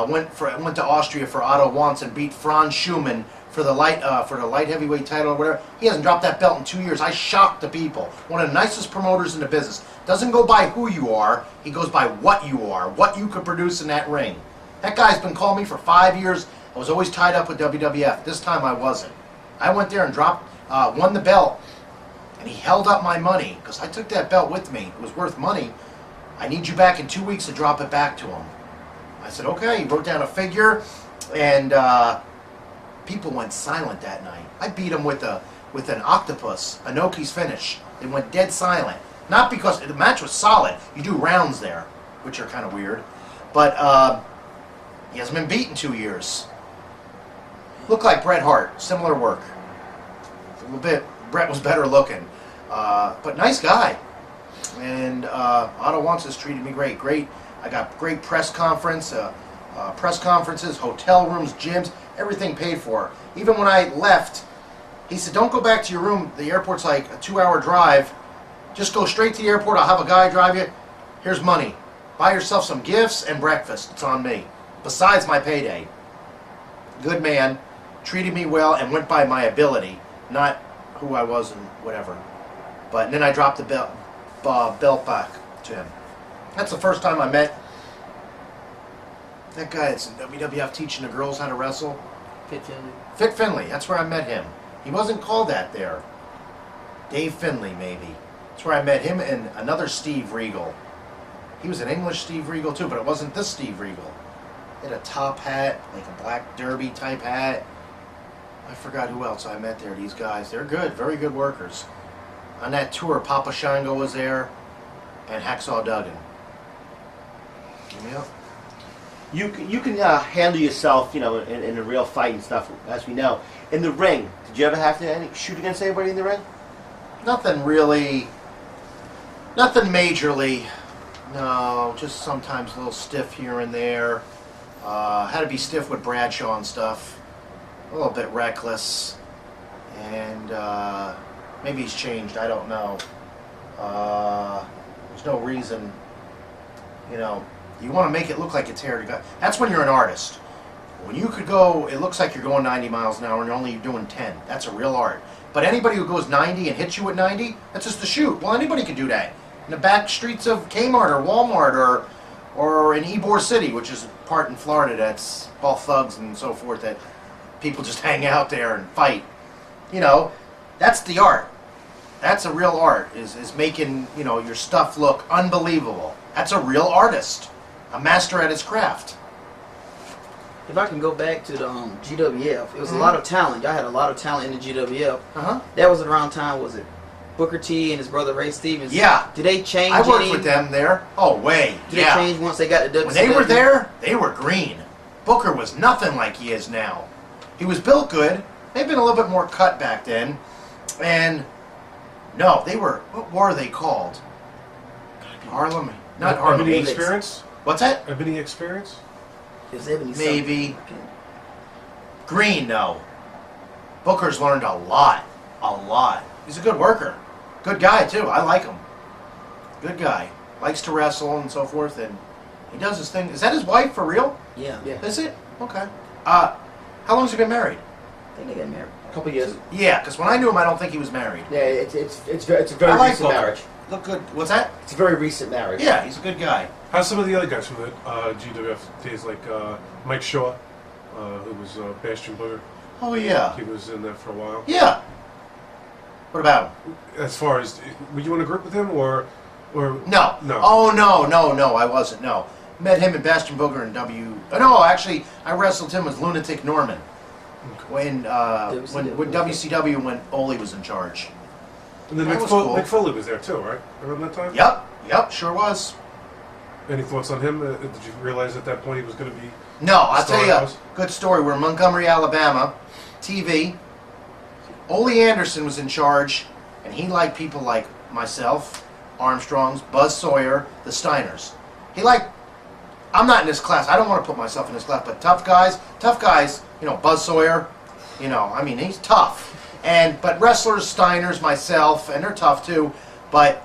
D: went to Austria for Otto Wanz and beat Franz Schumann for the light heavyweight title or whatever. He hasn't dropped that belt in 2 years. I shocked the people. One of the nicest promoters in the business. Doesn't go by who you are. He goes by what you are, what you could produce in that ring. That guy's been calling me for 5 years. I was always tied up with WWF. This time I wasn't. I went there and won the belt. And he held up my money because I took that belt with me. It was worth money. I need you back in 2 weeks to drop it back to him. I said, okay. He wrote down a figure, and people went silent that night. I beat him with an octopus, Inoki's finish. They went dead silent. Not because the match was solid. You do rounds there, which are kind of weird. But he hasn't been beat in 2 years. Looked like Bret Hart. Similar work. A little bit. Bret was better looking. But nice guy. And Otto Wanz has treated me great. I got great press conferences, hotel rooms, gyms, everything paid for. Even when I left, he said, don't go back to your room. The airport's like a 2-hour drive. Just go straight to the airport. I'll have a guy drive you. Here's money. Buy yourself some gifts and breakfast. It's on me. Besides my payday. Good man. Treated me well and went by my ability, not who I was and whatever. But then I dropped the belt back to him. That's the first time I met that guy that's in WWF teaching the girls how to wrestle. Fit Finley. That's where I met him. He wasn't called that there. Dave Finley, maybe. That's where I met him and another Steve Regal. He was an English Steve Regal too, but it wasn't this Steve Regal. He had a top hat, like a black derby type hat. I forgot who else I met there. These guys, they're good, very good workers. On that tour, Papa Shango was there, and Hacksaw Duggan. Yep.
E: You can handle yourself, in a real fight and stuff, as we know. In the ring, did you ever have to shoot against anybody in the ring?
D: Nothing really. Nothing majorly. No, just sometimes a little stiff here and there. Had to be stiff with Bradshaw and stuff. A little bit reckless. And maybe he's changed, I don't know. There's no reason, you want to make it look like it's Harry. That's when you're an artist. When you could go, it looks like you're going 90 miles an hour and you're only doing 10. That's a real art. But anybody who goes 90 and hits you at 90, that's just a shoot. Well, anybody can do that. In the back streets of Kmart or Walmart or in Ybor City, which is a part in Florida that's all thugs and so forth that people just hang out there and fight. That's the art. That's a real art, is making, your stuff look unbelievable. That's a real artist. A master at his craft.
A: If I can go back to the GWF, it was a lot of talent. Y'all had a lot of talent in the GWF. That was around time, was it Booker T and his brother Ray Stevens?
D: Yeah.
A: Did they change?
D: I worked with them there. Oh, way.
A: Did they change once they got to WCW?
D: When they were there, they were green. Booker was nothing like he is now. He was built good. They've been a little bit more cut back then. And, no, they were, what were they called? Harlem. Not Harlem.
F: Ebony Experience?
D: What's that?
F: Ebony Experience?
A: It was Ebony
D: Maybe.
A: something.
D: Green, no. Booker's learned a lot. A lot. He's a good worker. Good guy, too. I like him. Good guy. Likes to wrestle and so forth, and he does his thing. Is that his wife for real?
A: Yeah.
D: Is it? Okay. How long has he been married?
A: I think they got married.
G: A couple years.
D: Yeah, because when I knew him, I don't think he was married.
G: Yeah, it's a very
D: I like
G: recent
D: Booker.
G: marriage.
D: Look good. What's that?
G: It's a very recent marriage.
D: Yeah, he's a good guy.
F: How's some of the other guys from the GWF days, like Mike Shaw, who was Bastion Booger?
D: Oh, yeah.
F: He was in that for a while.
D: Yeah. What about him?
F: As far as, were you in a group with him, or
D: No.
F: No.
D: Oh, no, I wasn't, no. Met him and Bastion Booger in no, actually, I wrestled him with Lunatic Norman. When WCW, when Ole was in charge.
F: And then
D: That
F: Mick,
D: was cool.
F: Mick Foley was there too, right? Around that time?
D: Yep, sure was.
F: Any thoughts on him? Did you realize at that point he was going to be...
D: No, I'll tell you,
F: Story-wise?
D: good story. We're in Montgomery, Alabama, TV. Ole Anderson was in charge, and he liked people like myself, Armstrongs, Buzz Sawyer, the Steiners. He liked, I'm not in this class, I don't want to put myself in this class, but tough guys, Buzz Sawyer, he's tough. But wrestlers, Steiners, myself, and they're tough too, but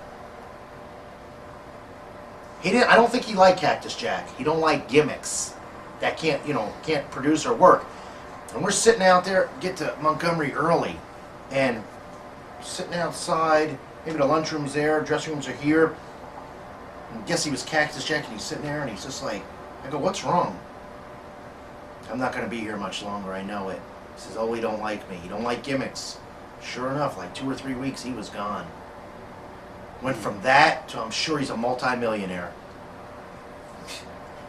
D: I don't think he liked Cactus Jack. He don't like gimmicks that can't produce or work. And we're sitting out there, get to Montgomery early, and sitting outside, maybe the lunchroom's there, dressing rooms are here. And I guess he was Cactus Jack, and he's sitting there, and he's just like, I go, what's wrong? I'm not going to be here much longer, I know it. He says, oh, he don't like me. He don't like gimmicks. Sure enough, like 2 or 3 weeks, he was gone. Went from that to I'm sure he's a multi-millionaire.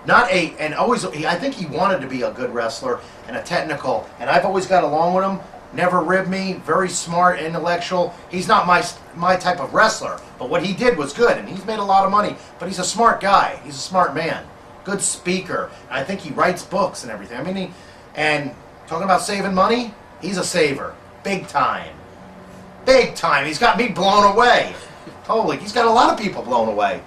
D: I think he wanted to be a good wrestler and a technical, and I've always got along with him. Never ribbed me, very smart, intellectual. He's not my type of wrestler, but what he did was good, and he's made a lot of money. But he's a smart guy. He's a smart man. Good speaker. I think he writes books and everything. And talking about saving money, he's a saver. Big time. Big time. He's got me blown away. Holy, he's got a lot of people blown away.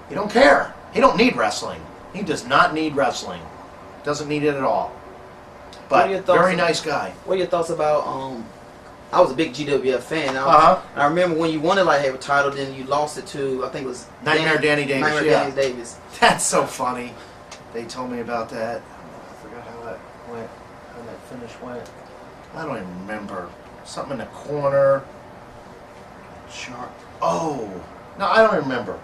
D: He don't care. He don't need wrestling. He does not need wrestling. Doesn't need it at all.
A: What are your
D: But
A: thoughts
D: very
A: on-
D: nice guy.
A: What are your thoughts about? I was a big GWF fan.
D: Uh-huh.
A: I remember when you won the light heavyweight title, then you lost it to I think it was
D: Nightmare Danny Davis,
A: Nightmare
D: yeah.
A: Danny Davis.
D: That's so funny. They told me about that. I forgot how that went. How that finish went. I don't even remember. Something in the corner. Oh. No, I don't remember.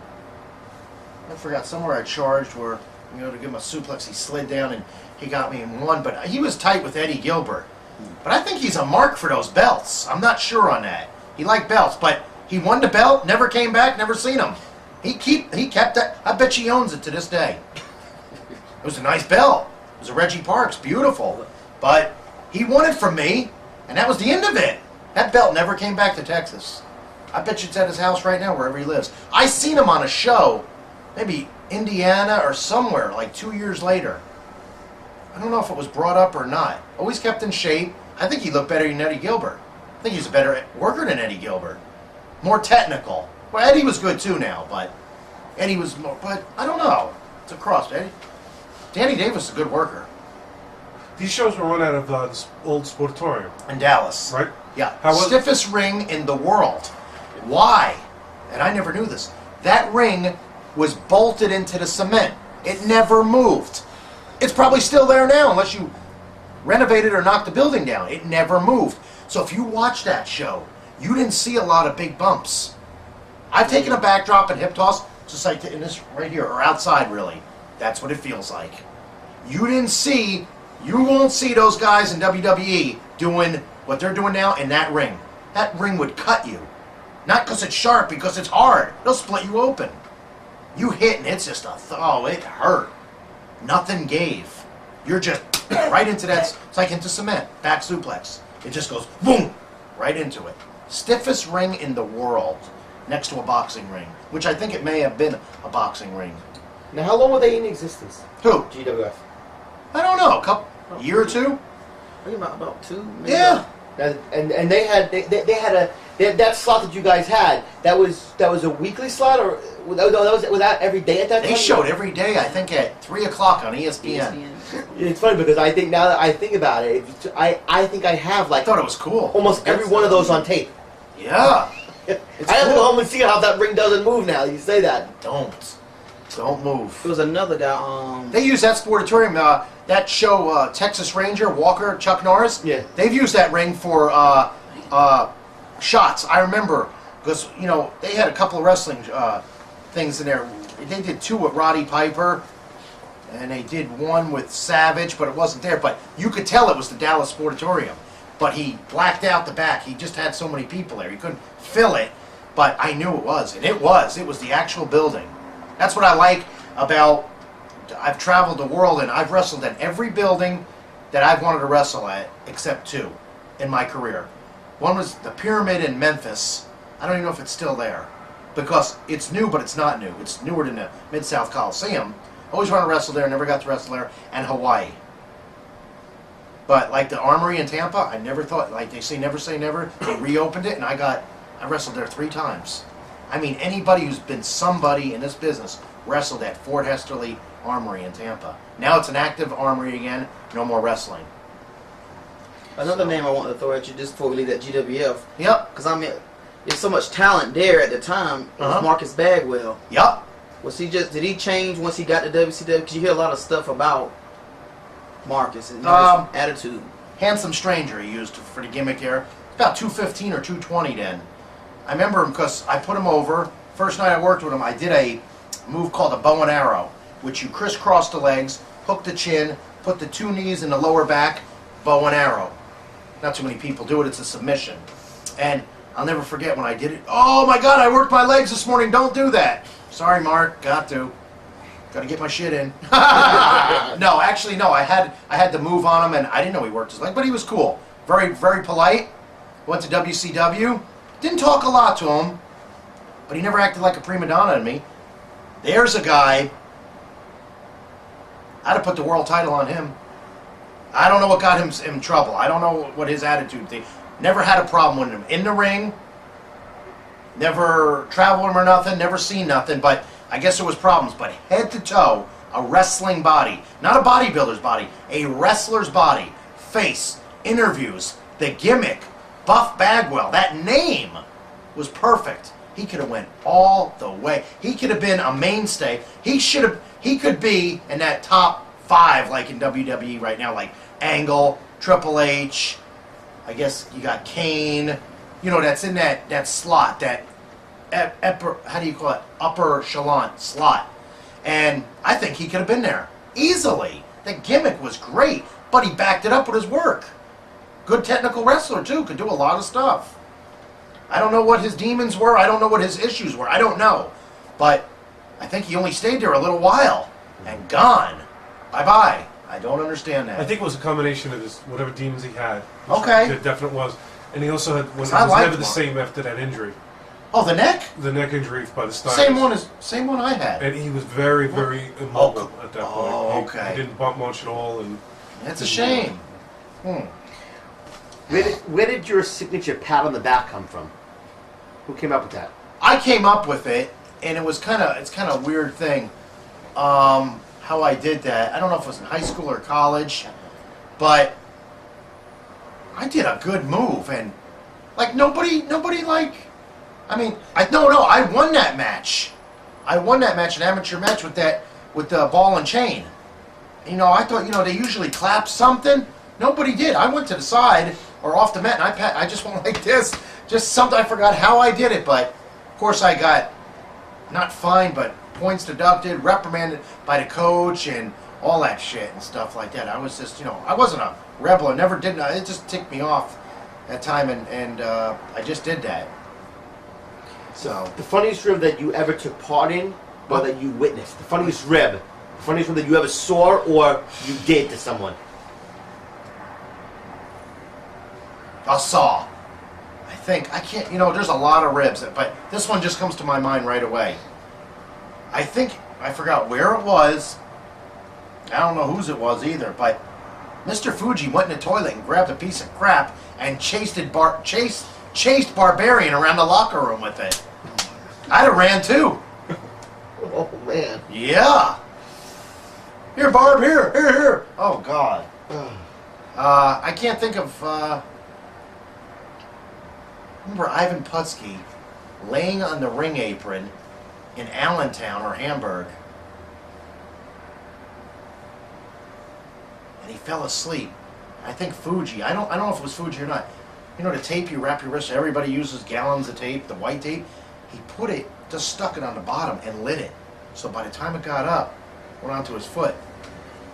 D: I forgot. Somewhere I charged where, to give him a suplex, he slid down and he got me in one. But he was tight with Eddie Gilbert. But I think he's a mark for those belts. I'm not sure on that. He liked belts, but he won the belt, never came back, never seen him. He kept that. I bet he owns it to this day. It was a nice belt. was a Reggie Parks, beautiful. But he won it from me, and that was the end of it. That belt never came back to Texas. I bet you it's at his house right now, wherever he lives. I seen him on a show, maybe Indiana or somewhere, like 2 years later. I don't know if it was brought up or not. Always kept in shape. I think he looked better than Eddie Gilbert. I think he's a better worker than Eddie Gilbert. More technical. Well, Eddie was good too now, but Eddie was more, but I don't know. It's a cross, Eddie. Danny Davis is a good worker.
F: These shows were run out of this old Sportatorium.
D: In Dallas.
F: Right?
D: Yeah.
F: How was
D: Stiffest ring in the world. Why? And I never knew this. That ring was bolted into the cement. It never moved. It's probably still there now unless you renovated or knocked the building down. It never moved. So if you watch that show, you didn't see a lot of big bumps. I've taken a backdrop and hip toss, just like in this right here, or outside really. That's what it feels like. You won't see those guys in WWE doing what they're doing now in that ring. That ring would cut you. Not because it's sharp, because it's hard. They'll split you open. You hit and it's just it hurt. Nothing gave. You're just right into that. It's like into cement. Back suplex. It just goes boom, right into it. Stiffest ring in the world, next to a boxing ring, which I think it may have been a boxing ring.
G: Now, how long were they in existence?
D: Who?
G: GWF.
D: I don't know. A year or two.
A: About 2. Maybe.
D: Yeah.
G: And they had that slot that you guys had. That was a weekly slot, or was that every day at that time?
D: They showed every day. I think at 3 o'clock on ESPN.
G: It's funny because I think now that I think about it, I think I have
D: I
G: like
D: thought it was cool.
G: almost every one of those on tape.
D: Yeah.
G: I have to go home and see how that ring doesn't move now. You say that.
D: Don't move.
A: It was another guy.
D: They use that Sportatorium. That show, Texas Ranger, Walker, Chuck Norris.
G: Yeah.
D: They've used that ring for shots. I remember because they had a couple of wrestling things in there. They did 2 with Roddy Piper, and they did 1 with Savage, but it wasn't there. But you could tell it was the Dallas Sportatorium. But he blacked out the back. He just had so many people there. He couldn't fill it. But I knew it was, and it was. It was the actual building. That's what I like about. I've traveled the world and I've wrestled at every building that I've wanted to wrestle at, except 2 in my career. One was the Pyramid in Memphis. I don't even know if it's still there because it's new, but it's not new. It's newer than the Mid-South Coliseum. Always wanted to wrestle there, never got to wrestle there, and Hawaii. But like the Armory in Tampa, I never thought, like they say never, they reopened it and I wrestled there 3 times. I mean, anybody who's been somebody in this business wrestled at Fort Hesterly Armory in Tampa. Now it's an active armory again, no more wrestling.
A: Another name I wanted to throw at you just before we leave that GWF.
D: Yep.
A: Because I mean, there's so much talent there at the time. It was Marcus Bagwell.
D: Yep.
A: Did he change once he got to WCW? Because you hear a lot of stuff about Marcus and his attitude.
D: Handsome Stranger he used for the gimmick there. About 215 or 220 then. I remember him because I put him over. First night I worked with him, I did a move called a bow and arrow, which you crisscross the legs, hook the chin, put the 2 knees in the lower back, bow and arrow. Not too many people do it, it's a submission. And I'll never forget when I did it. Oh my God, I worked my legs this morning, don't do that. Sorry, Mark, got to get my shit in. No, actually, no, I had the move on him and I didn't know he worked his leg, but he was cool. Very, very polite. Went to WCW. Didn't talk a lot to him, but he never acted like a prima donna to me. There's a guy, I'd have put the world title on him. I don't know what got him in trouble. I don't know what his attitude thing. Never had a problem with him. In the ring, never traveled with him or nothing, never seen nothing, but I guess there was problems. But head to toe, a wrestling body. Not a bodybuilder's body, a wrestler's body. Face, interviews, the gimmick, Buff Bagwell, that name was perfect. He could have went all the way. He could have been a mainstay. He could be in that top 5 like in WWE right now, like Angle, Triple H. I guess you got Kane. That's in that slot, that how do you call it? Upper echelon slot. And I think he could have been there easily. The gimmick was great, but he backed it up with his work. Good technical wrestler too, could do a lot of stuff. I don't know what his demons were. I don't know what his issues were. I don't know. But I think he only stayed there a little while and gone. Bye-bye. I don't understand that.
F: I think it was a combination of his whatever demons he had.
D: Okay.
F: It definitely was. And he also had, when he
D: I
F: was
D: liked
F: never the
D: Mark.
F: same after that injury.
D: Oh, the neck?
F: The neck injury by the Steiners.
D: Same one I had.
F: And he was very, very immobile at that point.
D: Oh, okay.
F: He didn't bump much at all. And
D: That's a shame.
E: Where did your signature pat on the back come from? Who came up with that?
D: I came up with it, and it's kind of a weird thing. How I did that. I don't know if it was in high school or college, but I did a good move, and like nobody like. I mean, I won that match. I won that match, an amateur match with the ball and chain. You know, I thought, they usually clap something. Nobody did. I went to the side or off the mat, and I just went like this. Just something, I forgot how I did it, but of course I got not fined, but points deducted, reprimanded by the coach, and all that shit and stuff like that. I was just, I wasn't a rebel. I never did. It just ticked me off that time, and I just did that. So
E: The funniest rib that you ever took part in, or that you witnessed. The funniest rib that you ever saw or you did to someone.
D: I saw. I can't, there's a lot of ribs, but this one just comes to my mind right away. I forgot where it was. I don't know whose it was either, but Mr. Fuji went in the toilet and grabbed a piece of crap and chased Barbarian around the locker room with it. I'd have ran too.
G: Oh man.
D: Yeah. Here, Barb, here. Oh, God. I can't think of, remember Ivan Putski laying on the ring apron in Allentown or Hamburg. And he fell asleep. I think Fuji, I don't know if it was Fuji or not. The tape you wrap your wrist, everybody uses gallons of tape, the white tape. He just stuck it on the bottom and lit it. So by the time it got up, went onto his foot.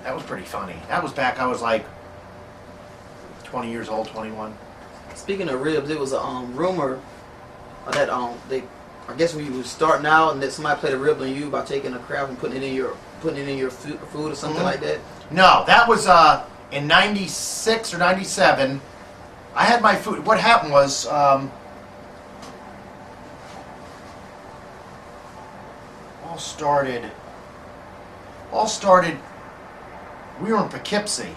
D: That was pretty funny. That was back, I was like 20 years old, 21.
A: Speaking of ribs, it was a rumor that I guess when you were starting out and that somebody played a rib on you by taking a crab and putting it in your food or something like that.
D: No, that was in 96 or 97. I had my food. What happened was all started. We were in Poughkeepsie,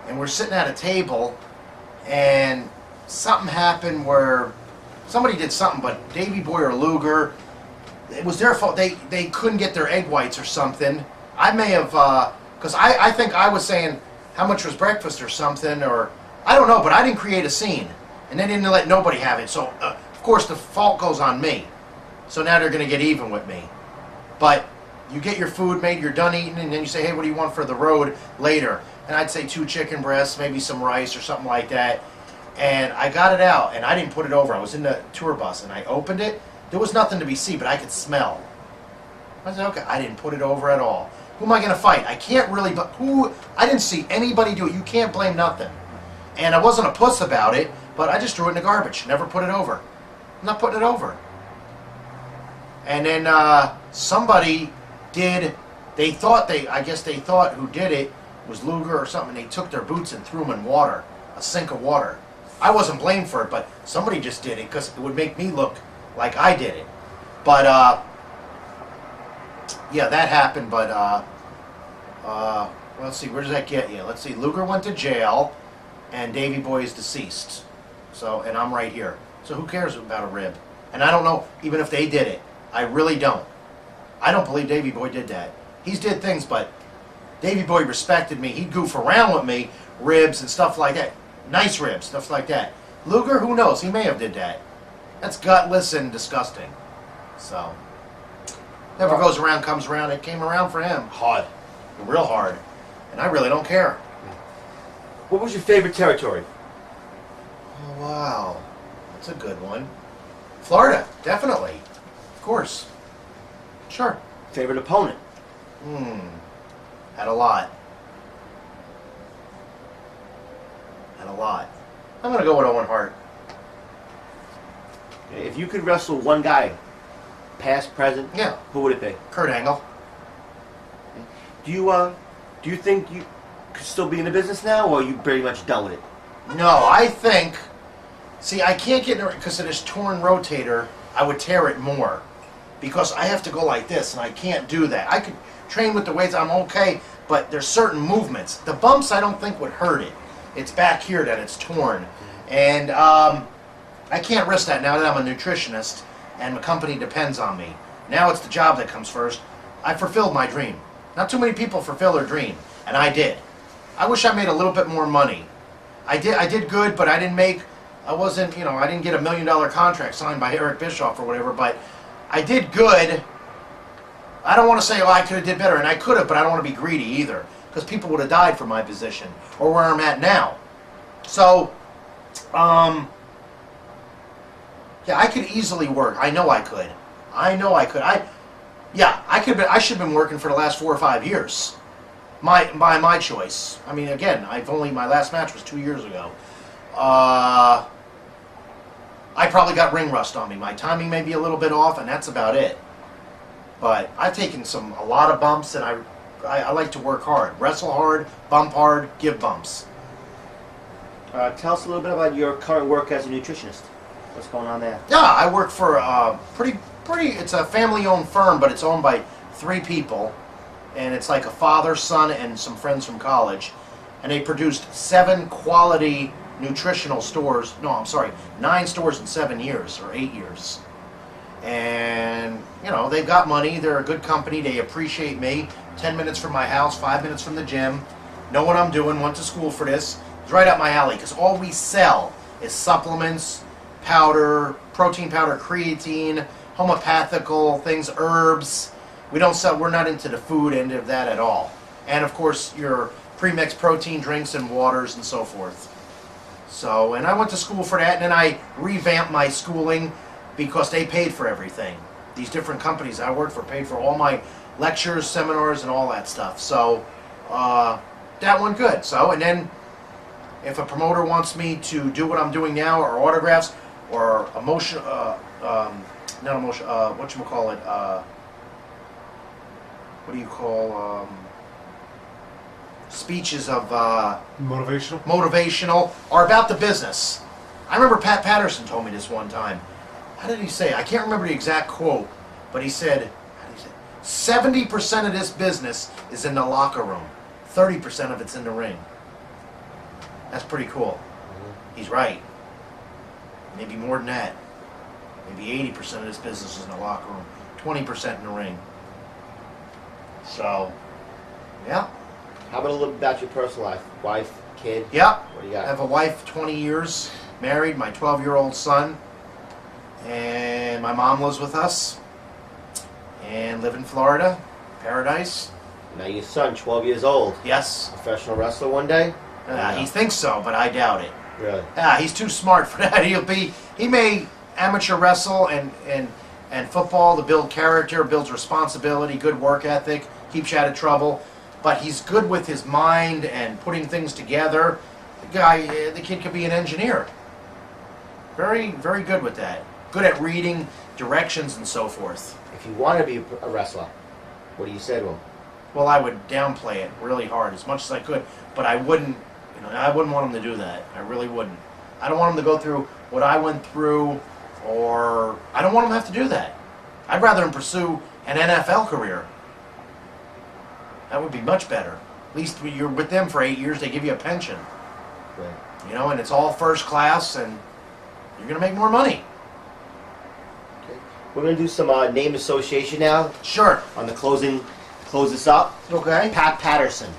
D: and we're sitting at a table, and something happened where somebody did something, but Davey Boy or Luger, it was their fault. They couldn't get their egg whites or something. I may have, because I think I was saying how much was breakfast or something, or I don't know, but I didn't create a scene, and they didn't let nobody have it. So of course the fault goes on me. So now they're going to get even with me. But you get your food made, you're done eating, and then you say, hey, what do you want for the road later? And I'd say 2 chicken breasts, maybe some rice or something like that. And I got it out, and I didn't put it over. I was in the tour bus, and I opened it. There was nothing to be seen, but I could smell. I said, okay, I didn't put it over at all. Who am I going to fight? I can't really, but I didn't see anybody do it. You can't blame nothing. And I wasn't a puss about it, but I just threw it in the garbage. Never put it over. I'm not putting it over. And then somebody did, I guess they thought who did it was Luger or something. They took their boots and threw them in water, a sink of water. I wasn't blamed for it, but somebody just did it because it would make me look like I did it. But, yeah, that happened, but, let's see, where does that get you? Let's see, Luger went to jail, and Davey Boy is deceased. So, and I'm right here. So who cares about a rib? And I don't know even if they did it. I really don't. I don't believe Davey Boy did that. He's did things, but Davey Boy respected me. He'd goof around with me, ribs and stuff like that. Nice ribs, stuff like that. Luger, who knows? He may have did that. That's gutless and disgusting. So, never goes around, comes around. It came around for him. Hard. Real hard. And I really don't care.
E: What was your favorite territory?
D: Oh, wow. That's a good one. Florida, definitely. Of course. Sure.
E: Favorite opponent?
D: Had a lot. I'm going to go with Owen Hart.
E: If you could wrestle one guy, past, present,
D: Yeah.
E: who would it be?
D: Kurt Angle.
E: Do you think could still be in the business now, or are you pretty much done with it?
D: No, I think. See, I can't get because of this torn rotator. I would tear it more because I have to go like this, and I can't do that. I could train with the weights. I'm okay, but there's certain movements. The bumps I don't think would hurt it. It's back here that it's torn, and I can't risk that now that I'm a nutritionist and the company depends on me. Now it's the job that comes first. I fulfilled my dream. Not too many people fulfill their dream, and I did. I wish I made a little bit more money. I did good, but I didn't get a $1 million contract signed by Eric Bischoff or whatever, but I did good. I don't want to say, oh, I could have did better, and I could have, but I don't want to be greedy either, because people would have died for my position, or where I'm at now. So, yeah, I could easily work. I know I could. I should have been working for the last 4 or 5 years. By my choice. I mean, again, my last match was 2 years ago. I probably got ring rust on me. My timing may be a little bit off, and that's about it. But I've taken a lot of bumps, and I like to work hard. Wrestle hard, bump hard, give bumps.
E: Tell us a little bit about your current work as a nutritionist. What's going on there?
D: Yeah, I work for it's a family-owned firm, but it's owned by 3 people. And it's like a father, son, and some friends from college. And they produced 7 quality nutritional stores. No, I'm sorry, 9 stores in 7 years or 8 years. And, they've got money. They're a good company. They appreciate me. 10 minutes from my house, 5 minutes from the gym. Know what I'm doing. Went to school for this. It's right up my alley because all we sell is supplements, powder, protein powder, creatine, homeopathical things, herbs. We're not into the food end of that at all. And of course, your pre-mixed protein drinks and waters and so forth. So, and I went to school for that, and then I revamped my schooling because they paid for everything. These different companies I worked for paid for all my lectures, seminars, and all that stuff. So, that went good. So, and then if a promoter wants me to do what I'm doing now, or autographs, or speeches of motivational or about the business. I remember Pat Patterson told me this one time. How did he say? I can't remember the exact quote, but he said, 70% of this business is in the locker room, 30% of it's in the ring. That's pretty cool. He's right. Maybe more than that. Maybe 80% of this business is in the locker room, 20% in the ring. So, yeah.
G: How about a little bit about your personal life? Wife, kid?
D: Yeah.
G: What do you got?
D: I have a wife, 20 years, married, my 12-year-old son, and my mom lives with us, and live in Florida, Paradise.
G: Now your son, 12 years old.
D: Yes.
G: Professional wrestler one day?
D: He thinks so, but I doubt it.
G: Really?
D: He's too smart for that. He may amateur wrestle and football to build character, builds responsibility, good work ethic, keeps you out of trouble. But he's good with his mind and putting things together. The kid could be an engineer. Very, very good with that. Good at reading directions and so forth.
G: If you want to be a wrestler, what do you say to him?
D: Well, I would downplay it really hard as much as I could, but I wouldn't want him to do that. I really wouldn't. I don't want him to go through what I went through, or I don't want him to have to do that. I'd rather him pursue an NFL career. That would be much better. At least you're with them for 8 years, they give you a pension.
G: Right.
D: And it's all first class, and you're going to make more money.
G: Okay. We're going to do some name association now.
D: Sure.
G: On the close this up.
D: Okay.
G: Pat Patterson.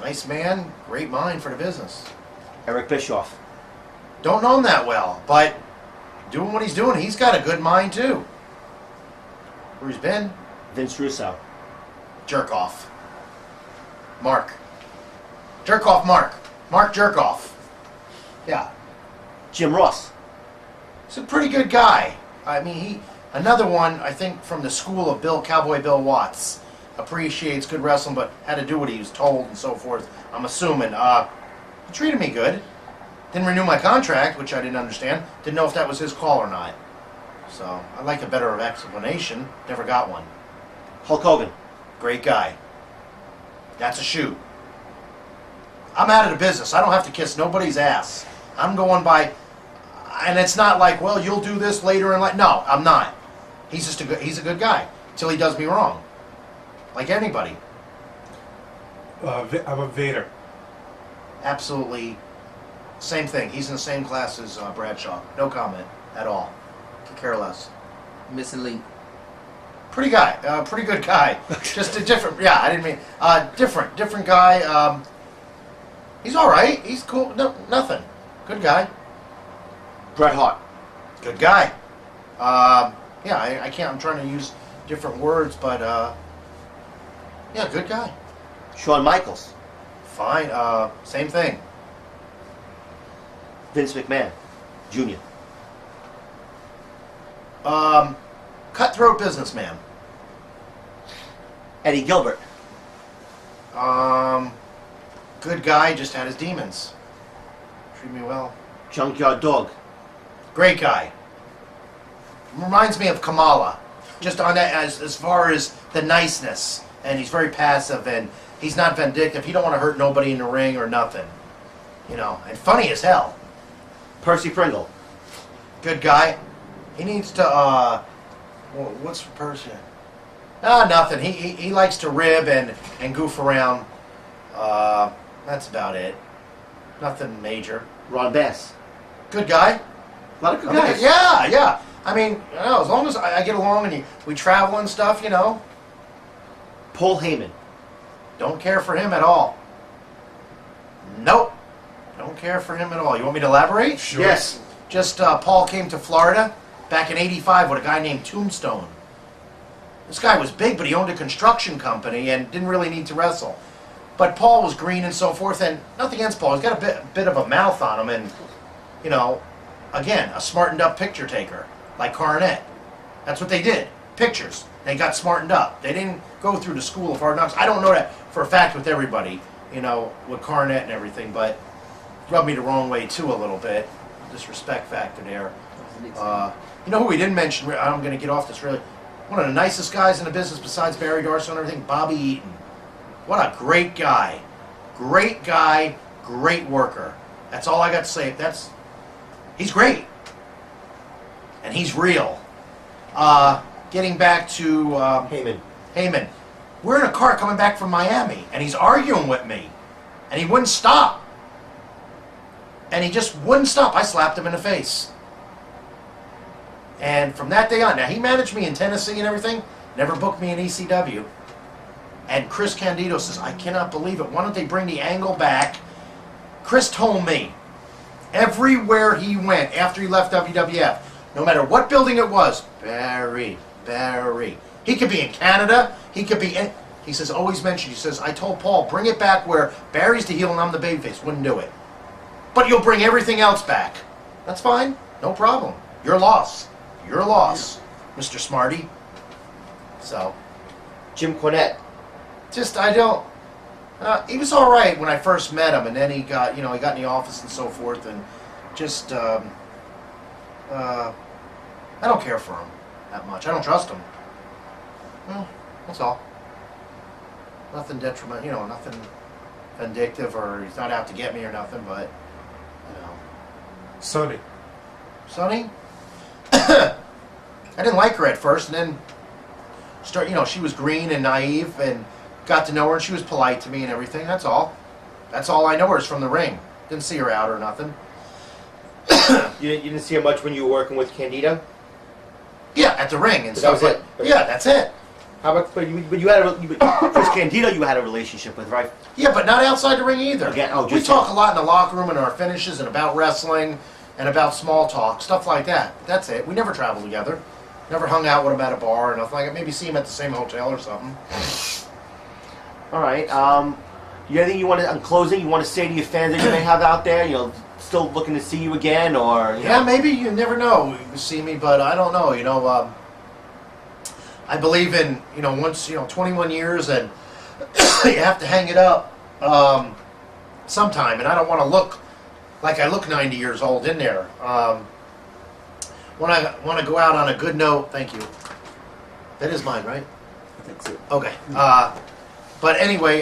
D: Nice man, great mind for the business.
E: Eric Bischoff.
D: Don't know him that well, but doing what he's doing, he's got a good mind too. Where he's been?
E: Vince Russo.
D: Jerkoff. Mark. Jerkoff Mark. Mark Jerkoff. Yeah.
E: Jim Ross.
D: He's a pretty good guy. I mean, another one, I think, from the school of Cowboy Bill Watts. Appreciates good wrestling, but had to do what he was told and so forth. I'm assuming. He treated me good. Didn't renew my contract, which I didn't understand. Didn't know if that was his call or not. So I'd like a better explanation. Never got one.
E: Hulk Hogan.
D: Great guy. That's a shoot. I'm out of the business. I don't have to kiss nobody's ass. I'm going by, and it's not like, well, you'll do this later in life. No, I'm not. He's just he's a good guy till he does me wrong, like anybody.
F: How about Vader?
D: Absolutely, same thing. He's in the same class as Bradshaw. No comment at all. Could care less.
A: Missing link.
D: Pretty guy. Pretty good guy. Just a different. Yeah, I didn't mean different guy. He's all right. He's cool. No, nothing. Good guy.
E: Bret Hart.
D: Good guy. Yeah, I can't. I'm trying to use different words, but yeah, good guy.
E: Shawn Michaels.
D: Fine. Same thing.
E: Vince McMahon Jr.
D: Cutthroat businessman.
E: Eddie Gilbert.
D: Good guy. Just had his demons. Treat me well.
E: Junkyard Dog.
D: Great guy. Reminds me of Kamala. Just on that, as far as the niceness, and he's very passive, and he's not vindictive. He don't want to hurt nobody in the ring or nothing. You know, and funny as hell.
E: Percy Pringle.
D: Good guy. He needs to, well, what's for Percy? Nothing. He likes to rib and goof around. That's about it. Nothing major.
E: Ron Bass.
D: Good guy.
E: A lot of good guys.
D: Yeah. I mean, you know, as long as I get along and we travel and stuff, you know.
E: Paul Heyman.
D: Don't care for him at all. Nope. Don't care for him at all. You want me to elaborate?
F: Sure.
E: Yes.
D: Just Paul came to Florida back in '85 with a guy named Tombstone. This guy was big, but he owned a construction company and didn't really need to wrestle. But Paul was green and so forth, and nothing against Paul. He's got a bit of a mouth on him, and, you know, again, a smartened up picture taker, like Cornette. That's what they did. Pictures. They got smartened up. They didn't go through the school of hard knocks. I don't know that for a fact with everybody, you know, with Cornette and everything, but it rubbed me the wrong way too a little bit. Disrespect factor there. You know who we didn't mention? I'm going to get off this really. One of the nicest guys in the business besides Barry Darsow and everything, Bobby Eaton. What a great guy. Great guy, great worker. That's all I got to say. He's great. And he's real. Getting back to Heyman. We're in a car coming back from Miami, and he's arguing with me. And he wouldn't stop. And he just wouldn't stop. I slapped him in the face. And from that day on, now he managed me in Tennessee and everything, never booked me in ECW. And Chris Candido says, I cannot believe it. Why don't they bring the angle back? Chris told me, everywhere he went after he left WWF, no matter what building it was, Barry. He could be in Canada. He could be in... He says, always mention, he says, I told Paul, bring it back where Barry's the heel and I'm the babyface. Wouldn't do it. But you'll bring everything else back. That's fine. No problem. Your loss. Your loss, Mr. Smarty. So,
E: Jim Cornette.
D: just, I don't... he was all right when I first met him, and then he got, he got in the office and so forth, and just, I don't care for him that much. I don't trust him. Well, that's all. Nothing detrimental, nothing vindictive, or he's not out to get me or nothing, but,
F: Sonny.
D: Sonny? I didn't like her at first, and then she was green and naive, and got to know her, and she was polite to me and everything. That's all. That's all I know her is from the ring. Didn't see her out or nothing.
E: You didn't see her much when you were working with Candido?
D: Yeah, at the ring and
E: But
D: stuff.
E: that was it.
D: Yeah, that's it.
E: How about, but you had Chris Candido you had a relationship with, right?
D: Yeah, but not outside the ring either.
E: Again,
D: we talk a lot in the locker room and our finishes and about wrestling and about small talk, stuff like that. That's it. We never traveled together. Never hung out with him at a bar or nothing like that. Maybe see him at the same hotel or something.
E: All right. You got anything you want to, on closing, you want to say to your fans that you may have out there? Still looking to see you again, or
D: yeah, maybe you never know. You can see me, but I don't know. I believe in once 21 years, and you have to hang it up sometime. And I don't want to look like I look 90 years old in there. When I want to go out on a good note, thank you. That is mine, right?
E: That's it.
D: Okay. But anyway,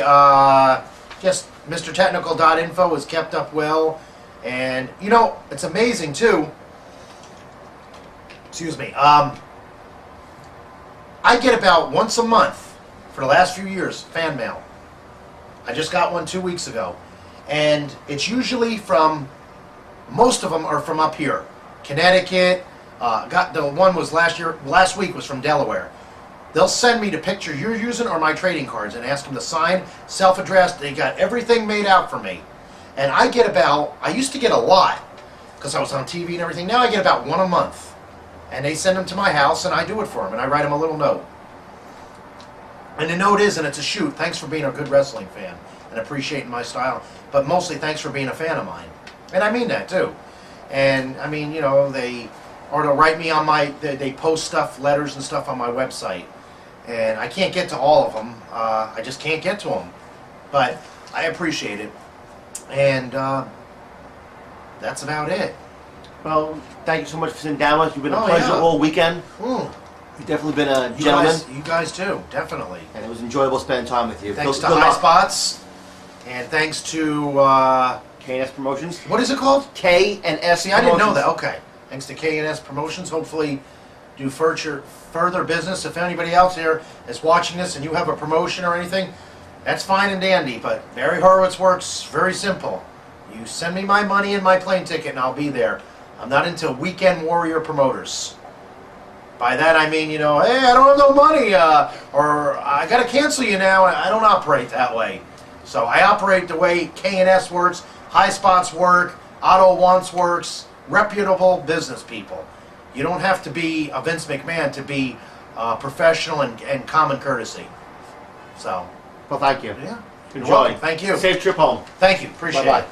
D: just MrTechnical.info is kept up well. And, you know, it's amazing, too. Excuse me. I get about once a month for the last few years, fan mail. I just got one 2 weeks ago. And it's usually from, most of them are from up here. Connecticut. Got the one was last week was from Delaware. They'll send me the picture you're using or my trading cards and ask them to sign, self-addressed. They got everything made out for me. And I get about, I used to get a lot because I was on TV and everything. Now I get about one a month. And they send them to my house and I do it for them. And I write them a little note. And the note is, and it's a shoot, thanks for being a good wrestling fan and appreciating my style. But mostly thanks for being a fan of mine. And I mean that too. And I mean, you know, or they'll write me on they post stuff, letters and stuff on my website. And I can't get to all of them. I just can't get to them. But I appreciate it. And that's about it.
E: Well, thank you so much for sitting down with us. You've been a
D: Oh,
E: pleasure
D: yeah.
E: all weekend.
D: Mm.
E: You've definitely been a gentleman.
D: You guys too, definitely.
E: And it was enjoyable spending time with you.
D: Thanks to
E: Good
D: High
E: luck.
D: Spots. And thanks to,
E: K&S Promotions.
D: what is it called?
E: K&S
D: See, I didn't know
E: Promotions.
D: that. Okay. Thanks to K&S Promotions. Hopefully do further business. If anybody else here is watching this and you have a promotion or anything, that's fine and dandy. But Barry Horowitz works very simple. You send me my money and my plane ticket and I'll be there. I'm not into weekend warrior promoters. By that I mean, you know, hey, I don't have no money, or I got to cancel you now. I don't operate that way. So I operate the way K&S works, High Spots work, Otto Wants works, reputable business people. You don't have to be a Vince McMahon to be professional and common courtesy. So,
E: Well, thank you.
D: yeah. You're
E: Enjoy.
D: welcome. Thank you.
E: Safe trip home.
D: Thank you. Appreciate
E: Bye-bye.
D: it.